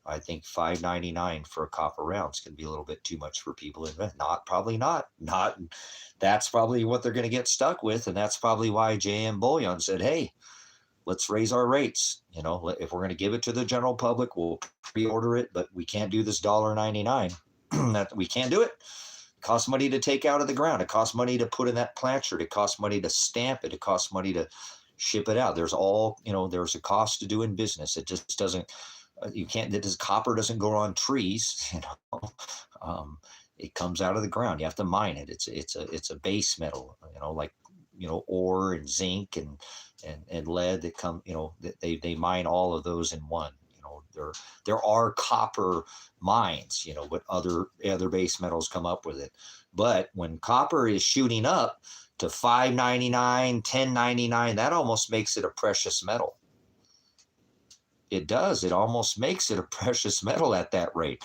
I think $5.99 for a copper round is going to be a little bit too much for people. Probably not. That's probably what they're going to get stuck with. And that's probably why JM Bullion said, hey, let's raise our rates. If we're going to give it to the general public, we'll pre-order it, but we can't do this $1.99. That we can't do it. It costs money to take out of the ground. It costs money to put in that planchard. It costs money to stamp it. It costs money to ship it out. There's a cost to doing business. It just doesn't, copper doesn't grow on trees, it comes out of the ground. You have to mine it. It's a base metal, like, ore and zinc and lead that come, they mine all of those in one. There are copper mines, but other base metals come up with it. But when copper is shooting up to $5.99, $10.99, that almost makes it a precious metal. It does. It almost makes it a precious metal at that rate.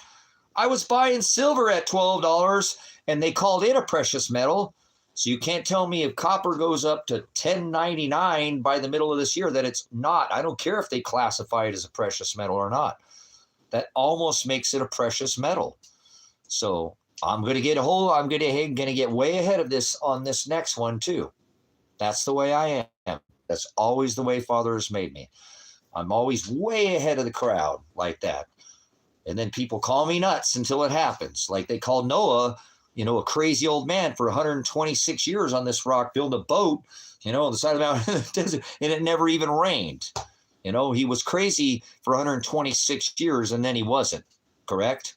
I was buying silver at $12 and they called it a precious metal. So you can't tell me if copper goes up to $10.99 by the middle of this year that it's not. I don't care if they classify it as a precious metal or not. That almost makes it a precious metal. So I'm going to get way ahead of this on this next one too. That's the way I am. That's always the way Father has made me. I'm always way ahead of the crowd like that. And then people call me nuts until it happens. Like they called Noah a crazy old man for 126 years on this rock building a boat, on the side of the mountain in the desert, and it never even rained. He was crazy for 126 years, and then he wasn't, correct?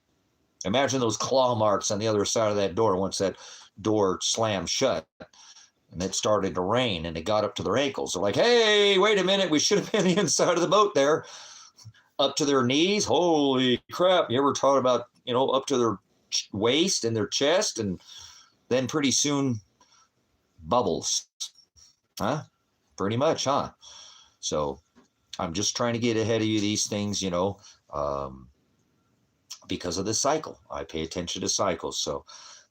Imagine those claw marks on the other side of that door once that door slammed shut and it started to rain and it got up to their ankles. They're like, hey, wait a minute, we should have been the inside of the boat there. Up to their knees, holy crap. You ever thought about, up to their waist and their chest, and then pretty soon bubbles, huh? Pretty much, huh? So I'm just trying to get ahead of you these things, because of the cycle. I pay attention to cycles. So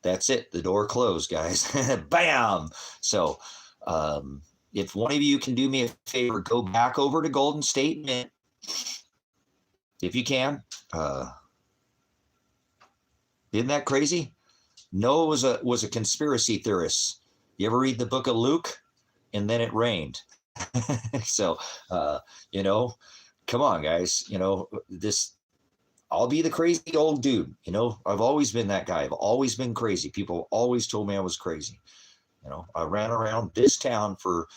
that's it. The door closed, guys. Bam. So if one of you can do me a favor, go back over to Golden State Mint, if you can. Isn't that crazy? Noah was a conspiracy theorist. You ever read the book of Luke? And then it rained. So, come on, guys. I'll be the crazy old dude. I've always been that guy. I've always been crazy. People always told me I was crazy. I ran around this town for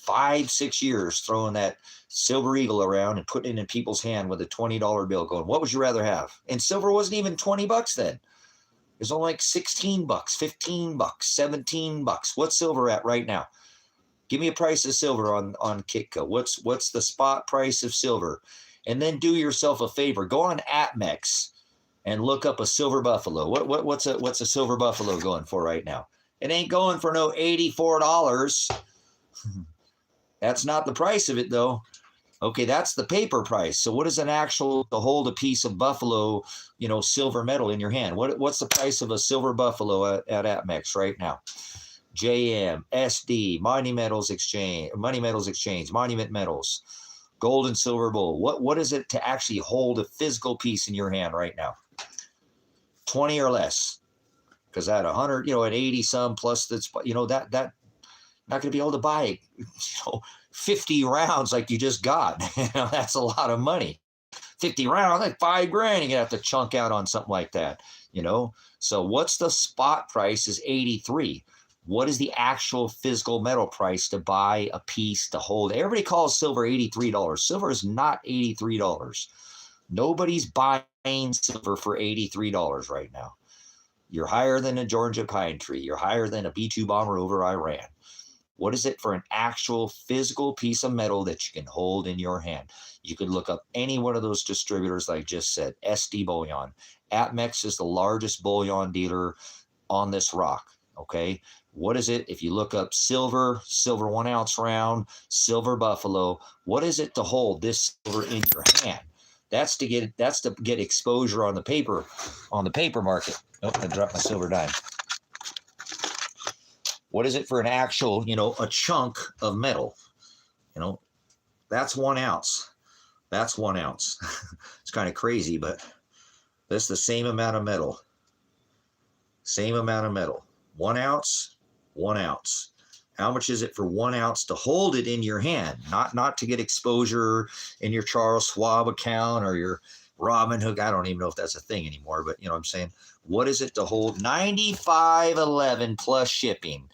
5-6 years throwing that silver eagle around and putting it in people's hand with a $20 bill going, what would you rather have? And silver wasn't even $20 then. It was only like $16, $15, $17. What's silver at right now? Give me a price of silver on Kitco. What's the spot price of silver? And then do yourself a favor. Go on Atmex and look up a silver buffalo. What's a silver buffalo going for right now? It ain't going for no $84. That's not the price of it, though. Okay, that's the paper price. So what is an actual to hold a piece of buffalo, silver metal in your hand? What's the price of a silver buffalo at Atmex right now? JM, SD, Money Metals Exchange, Monument Metals, Gold and Silver Bull. What is it to actually hold a physical piece in your hand right now? 20 or less. Because at 100, at 80 some plus, that's that not going to be able to buy 50 rounds like you just got. That's a lot of money. 50 rounds, like $5,000, you're going to have to chunk out on something like that. So what's the spot price is 83. What is the actual physical metal price to buy a piece to hold? Everybody calls silver $83. Silver is not $83. Nobody's buying silver for $83 right now. You're higher than a Georgia pine tree. You're higher than a B-2 bomber over Iran. What is it for an actual physical piece of metal that you can hold in your hand? You could look up any one of those distributors like I just said, SD Bullion. Atmex is the largest bullion dealer on this rock, okay? What is it if you look up silver 1 ounce round, silver buffalo, what is it to hold this silver in your hand? That's to get exposure on the paper market. Oh, I dropped my silver dime. What is it for an actual, a chunk of metal? That's 1 ounce. That's 1 ounce. It's kind of crazy, but that's the same amount of metal. Same amount of metal. 1 ounce, 1 ounce. How much is it for 1 ounce to hold it in your hand? Not to get exposure in your Charles Schwab account or your Robinhood. I don't even know if that's a thing anymore, but you know what I'm saying? What is it to hold? $95.11 plus shipping.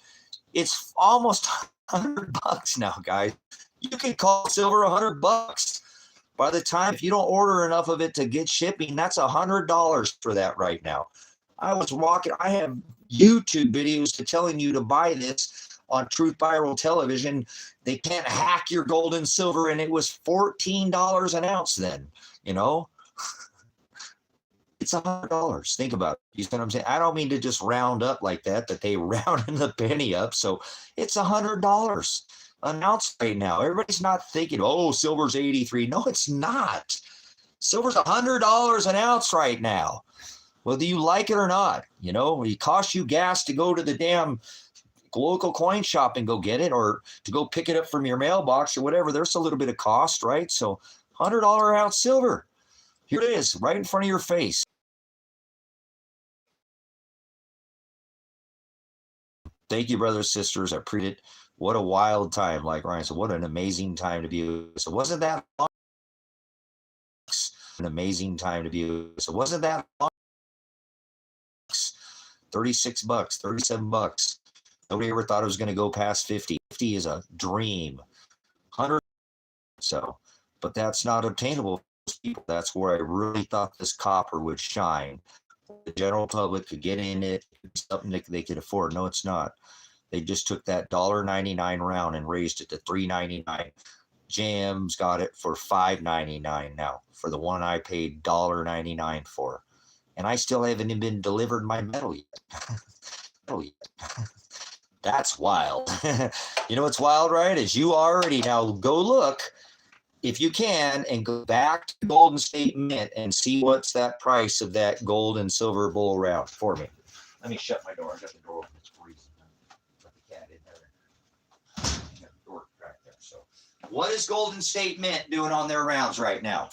It's almost $100 now, guys. You can call silver $100. By the time, if you don't order enough of it to get shipping, that's $100 for that right now. I have YouTube videos telling you to buy this on Truth Viral Television. They can't hack your gold and silver, and it was $14 an ounce then, It's $100. Think about it. You see what I'm saying? I don't mean to just round up like that, but they rounded the penny up. So it's $100 an ounce right now. Everybody's not thinking, oh, silver's 83. No, it's not. Silver's $100 an ounce right now, whether you like it or not. It costs you gas to go to the damn local coin shop and go get it, or to go pick it up from your mailbox or whatever. There's a little bit of cost, right? So $100 ounce silver. Here it is, right in front of your face. Thank you, brothers, sisters. I appreciate it. What a wild time. Like Ryan said, what an amazing time to be. So wasn't that long? An amazing time to be. So wasn't that long? $36, $37. Nobody ever thought it was going to go past 50. 50 is a dream. 100. So, but that's not obtainable for most people. That's where I really thought this copper would shine. The general public could get in it, something that they could afford. No, it's not. They just took that $1.99 round and raised it to $3.99. JM's got it for $5.99 now for the one I paid $1.99 for. And I still haven't been delivered my metal yet. That's wild. You know what's wild, right? Is you already now go look, if you can, and go back to Golden State Mint and see what's that price of that gold and silver bull round for me. Let me shut my door. I got the door open. It's freezing. Let the cat in there. Got the door cracked there. So, what is Golden State Mint doing on their rounds right now?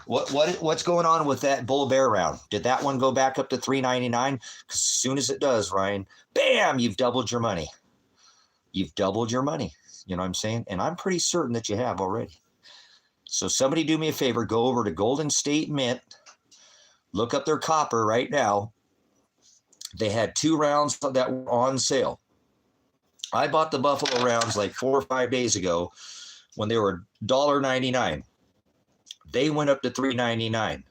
What's going on with that bull bear round? Did that one go back up to $3.99? Because as soon as it does, Ryan, bam, you've doubled your money. You've doubled your money. You know what I'm saying? And I'm pretty certain that you have already. So somebody do me a favor, go over to Golden State Mint, look up their copper right now. They had 2 rounds that were on sale. I bought the Buffalo rounds like 4 or 5 days ago when they were $1.99. They went up to $3.99.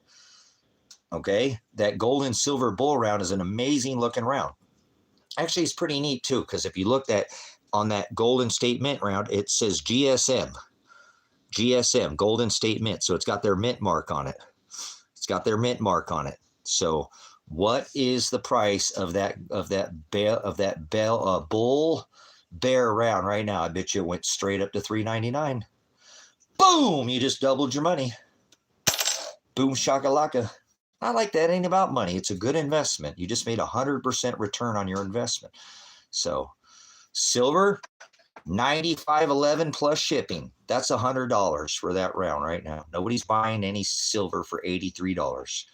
Okay, that gold and silver bull round is an amazing looking round. Actually, it's pretty neat too, because if you looked at on that Golden State Mint round, it says GSM, Golden State Mint. So it's got their mint mark on it. So what is the price of that bull bear round right now? I bet you it went straight up to $3.99. Boom! You just doubled your money. Boom shakalaka. I like that. It ain't about money. It's a good investment. You just made 100% return on your investment. So silver, $95.11 plus shipping. That's $100 for that round right now. Nobody's buying any silver for $83.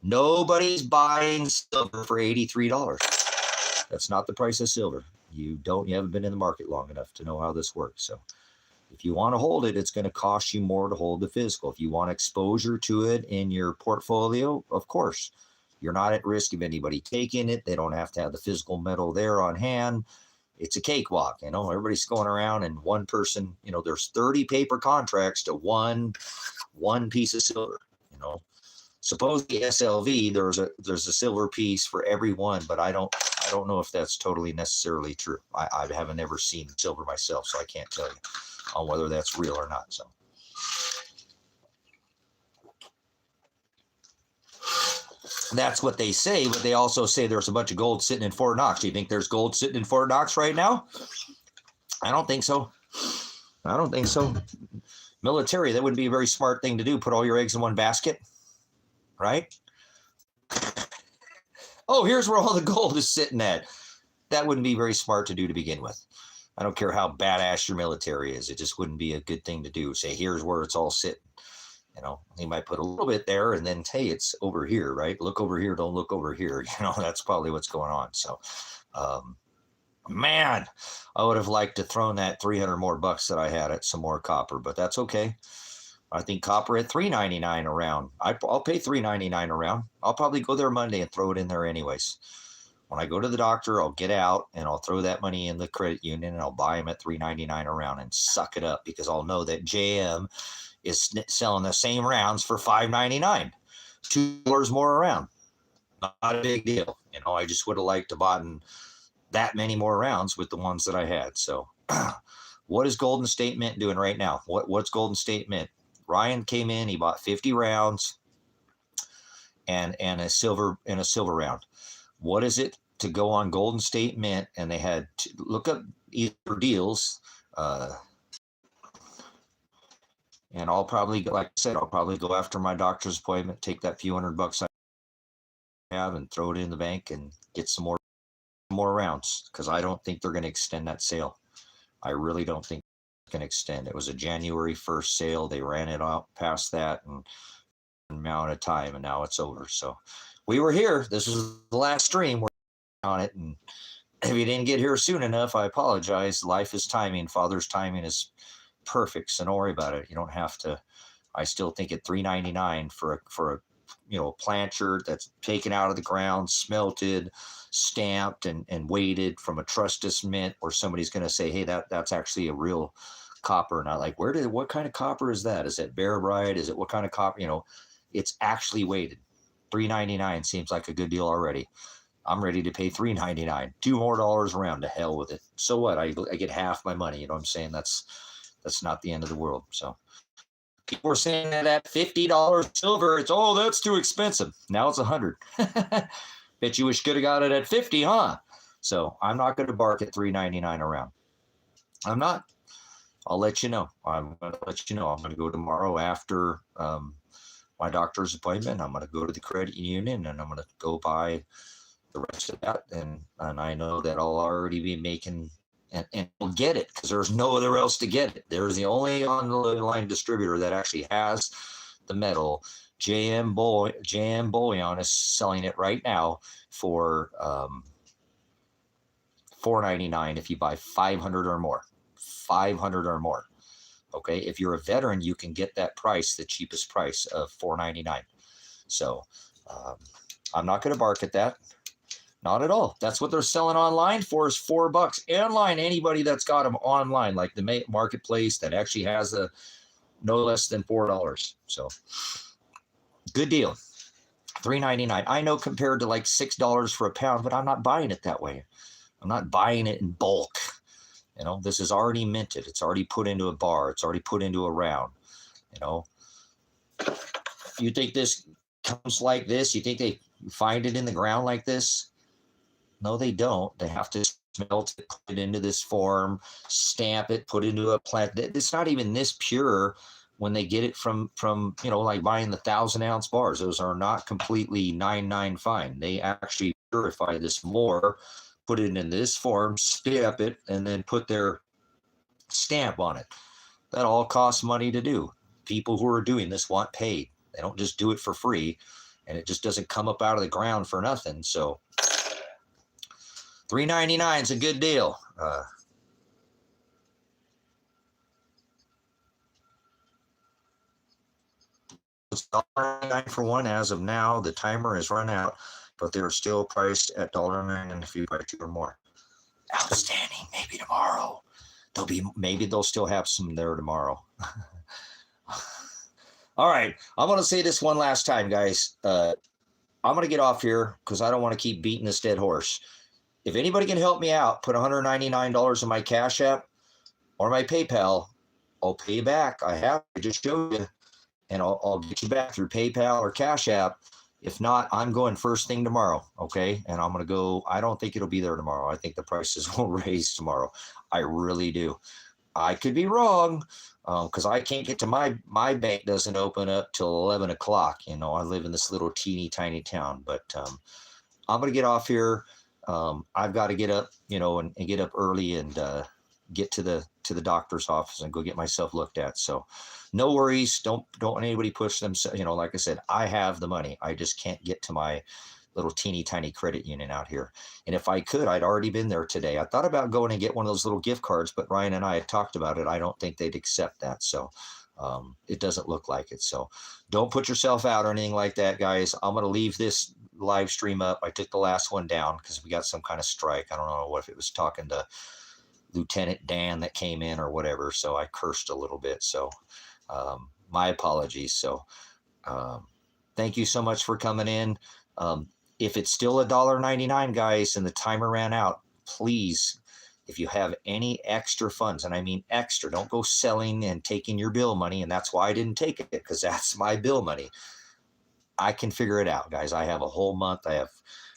Nobody's buying silver for $83. That's not the price of silver. You haven't been in the market long enough to know how this works. So if you want to hold it, it's going to cost you more to hold the physical. If you want exposure to it in your portfolio, of course, you're not at risk of anybody taking it. They don't have to have the physical metal there on hand. It's a cakewalk, everybody's going around and one person, there's 30 paper contracts to one piece of silver, Supposedly SLV, there's a silver piece for every one, but I don't know if that's totally necessarily true. I haven't ever seen silver myself, so I can't tell you on whether that's real or not. So that's what they say, but they also say there's a bunch of gold sitting in Fort Knox. Do you think there's gold sitting in Fort Knox right now? I don't think so. Military, that wouldn't be a very smart thing to do. Put all your eggs in one basket, right? Oh, here's where all the gold is sitting at. That wouldn't be very smart to do to begin with. I don't care how badass your military is. It just wouldn't be a good thing to do. Say, here's where it's all sitting. He might put a little bit there and then, hey, it's over here, right? Look over here. Don't look over here. That's probably what's going on. So, man, I would have liked to thrown that 300 more bucks that I had at some more copper, but that's okay. I think copper at $3.99 a round. I'll pay $3.99 a round. I'll probably go there Monday and throw it in there anyways. When I go to the doctor, I'll get out and I'll throw that money in the credit union and I'll buy them at $3.99 a round and suck it up, because I'll know that JM is selling the same rounds for $5.99, $2 more a round. Not a big deal. I just would have liked to bought that many more rounds with the ones that I had. So what is Golden State Mint doing right now? What's Golden State Mint? Ryan came in, he bought 50 rounds and a silver round. What is it to go on Golden State Mint? And they had to look up either deals, and I'll probably, like I said, I'll probably go after my doctor's appointment, take that few $100 I have and throw it in the bank and get some more rounds, because I don't think they're going to extend that sale. I really don't think it's going to extend. It was a January 1st sale. They ran it out past that and amount of time, and now it's over. So we were here. This was the last stream. We're on it, and if you didn't get here soon enough, I apologize. Life is timing. Father's timing is perfect, so don't worry about it. You don't have to. I still think at $3.99 for a plancher that's taken out of the ground, smelted, stamped, and weighted from a trusted mint, where somebody's going to say, hey, that's actually a real copper. Not like, what kind of copper is that? Is it bare bright? Is it what kind of copper? It's actually weighted. $3.99 seems like a good deal already. I'm ready to pay $3.99, $2 more around. To hell with it. So what? I get half my money. You know what I'm saying? That's not the end of the world. So people are saying that at $50 silver, that's too expensive. Now it's $100. Bet you wish could have got it at $50, huh? So I'm not going to bark at $3.99 around. I'm not. I'll let you know. I'm going to let you know. I'm going to go tomorrow after my doctor's appointment. I'm going to go to the credit union and I'm going to go buy the rest of that. And I know that I'll already be making, and we'll get it because there's no other else to get it. There's the only online distributor that actually has the metal. JM Bullion is selling it right now for $4.99 if you buy 500 or more. 500 or more. Okay, if you're a veteran, you can get that price, the cheapest price of $4.99. So I'm not going to bark at that. Not at all. That's what they're selling online for, is $4 online. Anybody that's got them online, like the marketplace that actually has a no less than $4. So good deal. $3.99. I know compared to like $6 for a pound, but I'm not buying it that way. I'm not buying it in bulk. This is already minted. It's already put into a bar. It's already put into a round. You think this comes like this? You think they find it in the ground like this? No, they don't. They have to smelt it, put it into this form, stamp it, put it into a plant. It's not even this pure when they get it from like buying the 1,000-ounce bars. Those are not completely 9.9 fine. They actually purify this more, put it in this form, stamp it, and then put their stamp on it. That all costs money to do. People who are doing this want paid. They don't just do it for free, and it just doesn't come up out of the ground for nothing. So $3.99 is a good deal. It's $1.99 for one as of now. The timer has run out, but they're still priced at $1.09 if you buy 2 or more. Outstanding. Maybe tomorrow. Maybe they'll still have some there tomorrow. All right. I'm going to say this one last time, guys. I'm going to get off here because I don't want to keep beating this dead horse. If anybody can help me out, put $199 in my Cash App or my PayPal, I'll pay you back. I just showed you, and I'll get you back through PayPal or Cash App. If not, I'm going first thing tomorrow, okay? And I'm going to go. I don't think it'll be there tomorrow. I think the prices will raise tomorrow. I really do. I could be wrong because I can't get to my bank doesn't open up till 11 o'clock. I live in this little teeny tiny town, but I'm going to get off here. I've got to get up, and get up early and get to the doctor's office and go get myself looked at. So no worries. Don't anybody push them. Like I said, I have the money. I just can't get to my little teeny tiny credit union out here. And if I could, I'd already been there today. I thought about going and get one of those little gift cards, but Ryan and I had talked about it. I don't think they'd accept that. So it doesn't look like it. So don't put yourself out or anything like that, guys. I'm going to leave this live stream up. I took the last one down because we got some kind of strike. I don't know if it was talking to Lieutenant Dan that came in or whatever. So I cursed a little bit. So my apologies. So thank you so much for coming in. If it's still $1.99, guys, and the timer ran out, please, if you have any extra funds, and I mean extra, don't go selling and taking your bill money. And that's why I didn't take it, because that's my bill money. I can figure it out, guys. I have a whole month. I have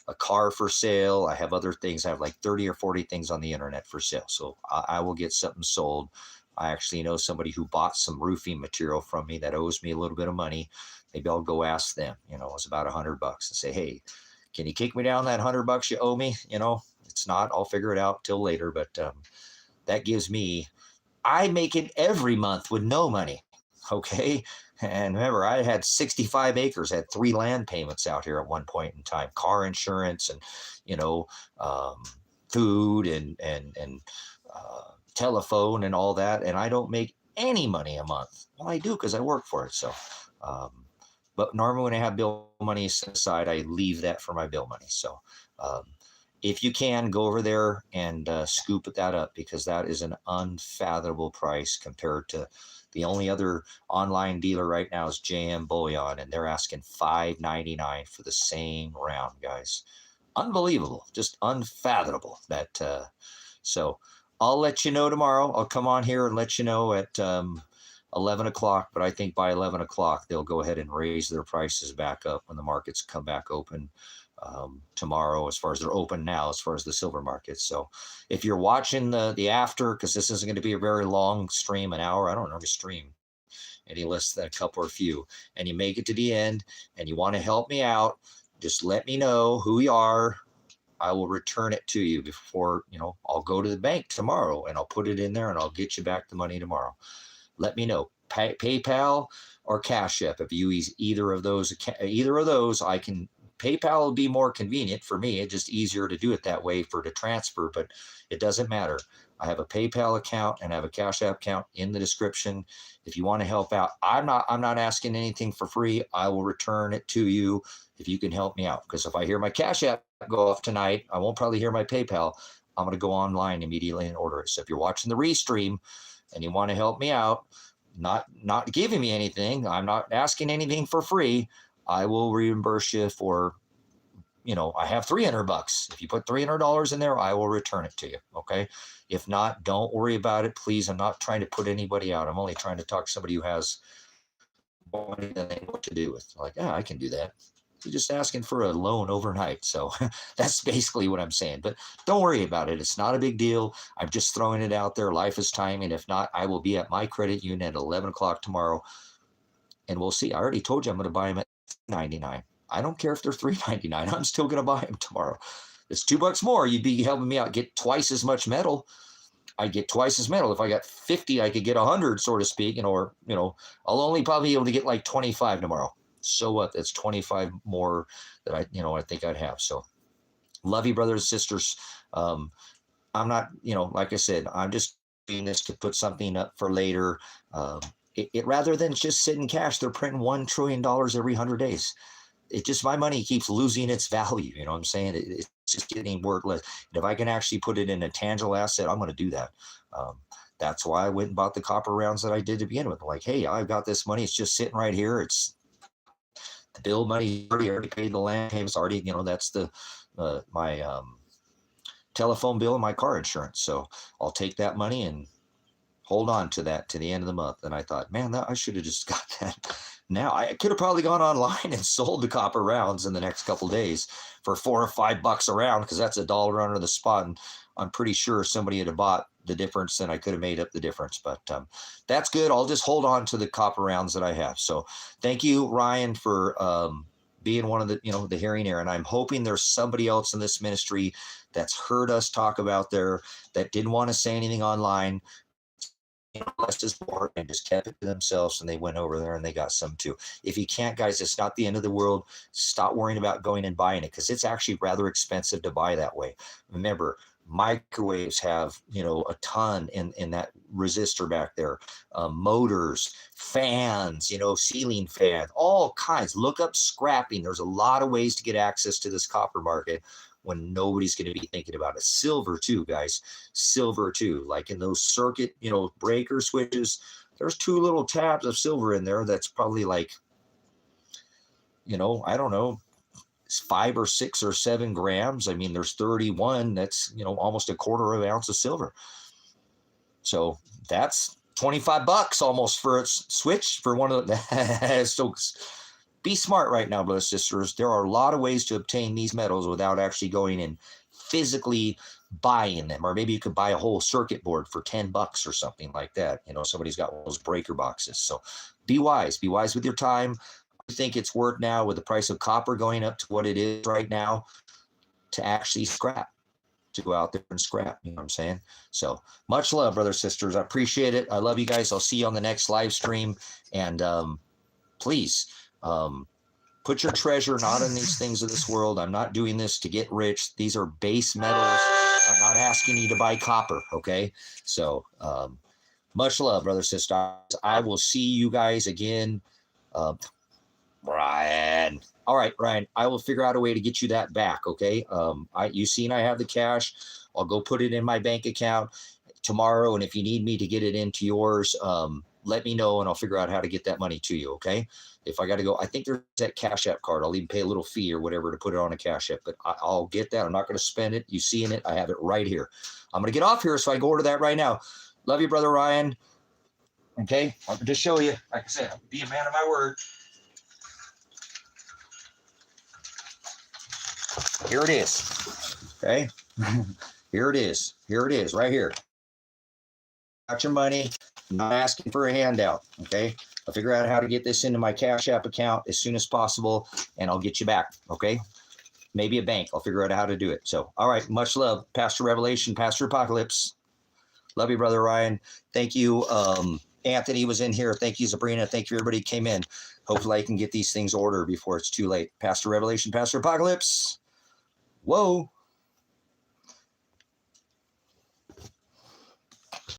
a car for sale. I have other things. I have like 30 or 40 things on the internet for sale. So I will get something sold. I actually know somebody who bought some roofing material from me that owes me a little bit of money. Maybe I'll go ask them. It's about $100 and say, hey, can you kick me down that $100 you owe me? It's not. I'll figure it out till later. But that gives me. I make it every month with no money. Okay. And remember, I had 65 acres, had 3 land payments out here at one point in time, car insurance and, food and telephone and all that. And I don't make any money a month. Well, I do because I work for it. So But normally when I have bill money set aside, I leave that for my bill money. So if you can, go over there and scoop that up, because that is an unfathomable price compared to the only other online dealer right now is JM Bullion, and they're asking $5.99 for the same round, guys. Unbelievable, just unfathomable. That so I'll let you know tomorrow. I'll come on here and let you know at 11 o'clock, but I think by 11 o'clock they'll go ahead and raise their prices back up when the markets come back open tomorrow, as far as they're open now, as far as the silver market. So if you're watching the after, because this isn't going to be a very long stream, an hour, I don't normally stream any less than a couple or few, and you make it to the end and you want to help me out, just let me know who you are. I will return it to you before, I'll go to the bank tomorrow and I'll put it in there and I'll get you back the money tomorrow. Let me know. PayPal or Cash App. If you use either of those, I can. PayPal will be more convenient for me. It's just easier to do it that way to transfer, but it doesn't matter. I have a PayPal account and I have a Cash App account in the description. If you want to help out, I'm not asking anything for free. I will return it to you if you can help me out. Because if I hear my Cash App go off tonight, I won't probably hear my PayPal. I'm going to go online immediately and order it. So if you're watching the restream and you want to help me out, not giving me anything, I'm not asking anything for free, I will reimburse you for, I have $300. If you put $300 in there, I will return it to you. Okay. If not, don't worry about it. Please. I'm not trying to put anybody out. I'm only trying to talk to somebody who has money that they know what to do with. Like, yeah, I can do that. You're just asking for a loan overnight. So that's basically what I'm saying. But don't worry about it. It's not a big deal. I'm just throwing it out there. Life is timing. If not, I will be at my credit union at 11 o'clock tomorrow. And we'll see. I already told you I'm going to buy them at $99. I don't care if they're $3.99. I'm still going to buy them tomorrow. It's $2 more. You'd be helping me out, get twice as much metal. I'd get twice as metal. If I got 50, I could get 100, so to speak. Or I'll only probably be able to get like 25 tomorrow. So what? That's 25 more that I think I'd have. So love you, brothers and sisters. I'm not, like I said, I'm just doing this to put something up for later. It rather than just sit in cash, they're printing $1 trillion every 100 days. My money keeps losing its value. You know what I'm saying? It's just getting worthless. And if I can actually put it in a tangible asset, I'm going to do that. That's why I went and bought the copper rounds that I did to begin with. Like, hey, I've got this money. It's just sitting right here. It's the bill money. Already paid the land payments. Already, that's my telephone bill and my car insurance. So I'll take that money and hold on to that to the end of the month. And I thought, man, I should have just got that. Now I could have probably gone online and sold the copper rounds in the next couple of days for $4 or $5 a round, because that's $1 under the spot. And I'm pretty sure if somebody had bought the difference, then I could have made up the difference. But that's good. I'll just hold on to the copper rounds that I have. So thank you, Ryan, for being one of the, the hearing air. And I'm hoping there's somebody else in this ministry that's heard us talk about that didn't want to say anything online, blessed his heart and just kept it to themselves, and they went over there and they got some too. If you can't, guys, it's not the end of the world. Stop worrying about going and buying it, because it's actually rather expensive to buy that way. Remember, microwaves have a ton in that resistor back there, motors, fans, ceiling fan, all kinds. Look up scrapping. There's a lot of ways to get access to this copper market when nobody's going to be thinking about it. Silver too, guys. Silver too. Like in those circuit, breaker switches, there's 2 little tabs of silver in there. That's probably like, I don't know, 5 or 6 or 7 grams. I mean, there's 31. That's, almost a quarter of an ounce of silver. So that's $25 almost for a switch for one of the, so be smart right now, brothers and sisters. There are a lot of ways to obtain these metals without actually going and physically buying them. Or maybe you could buy a whole circuit board for $10 or something like that. Somebody's got one of those breaker boxes. So be wise. Be wise with your time. I think it's worth now, with the price of copper going up to what it is right now, to actually scrap, to go out there and scrap. You know what I'm saying? So much love, brothers and sisters. I appreciate it. I love you guys. I'll see you on the next live stream. And please, put your treasure not in these things of this world. I'm not doing this to get rich. These are base metals. I'm not asking you to buy copper, okay? So much love, brothers and sisters. I will see you guys again. Ryan. All right, Ryan, I will figure out a way to get you that back, okay? You seen I have the cash. I'll go put it in my bank account tomorrow, and if you need me to get it into yours, let me know, and I'll figure out how to get that money to you, okay? If I got to go, I think there's that Cash App card. I'll even pay a little fee or whatever to put it on a Cash App, but I'll get that. I'm not going to spend it. You seeing it? I have it right here. I'm going to get off here so I can go order that right now. Love you, Brother Ryan. Okay, I'll just show you. Like I said, I'll be a man of my word. Here it is. Okay. Here it is. Here it is, right here. Got your money. I'm not asking for a handout. Okay. I'll figure out how to get this into my Cash App account as soon as possible, and I'll get you back. Okay. Maybe a bank. I'll figure out how to do it. So, all right. Much love, Pastor Revelation, Pastor Apocalypse. Love you, Brother Ryan. Thank you. Anthony was in here. Thank you, Sabrina. Thank you, everybody who came in. Hopefully I can get these things ordered before it's too late. Pastor Revelation, Pastor Apocalypse. Whoa.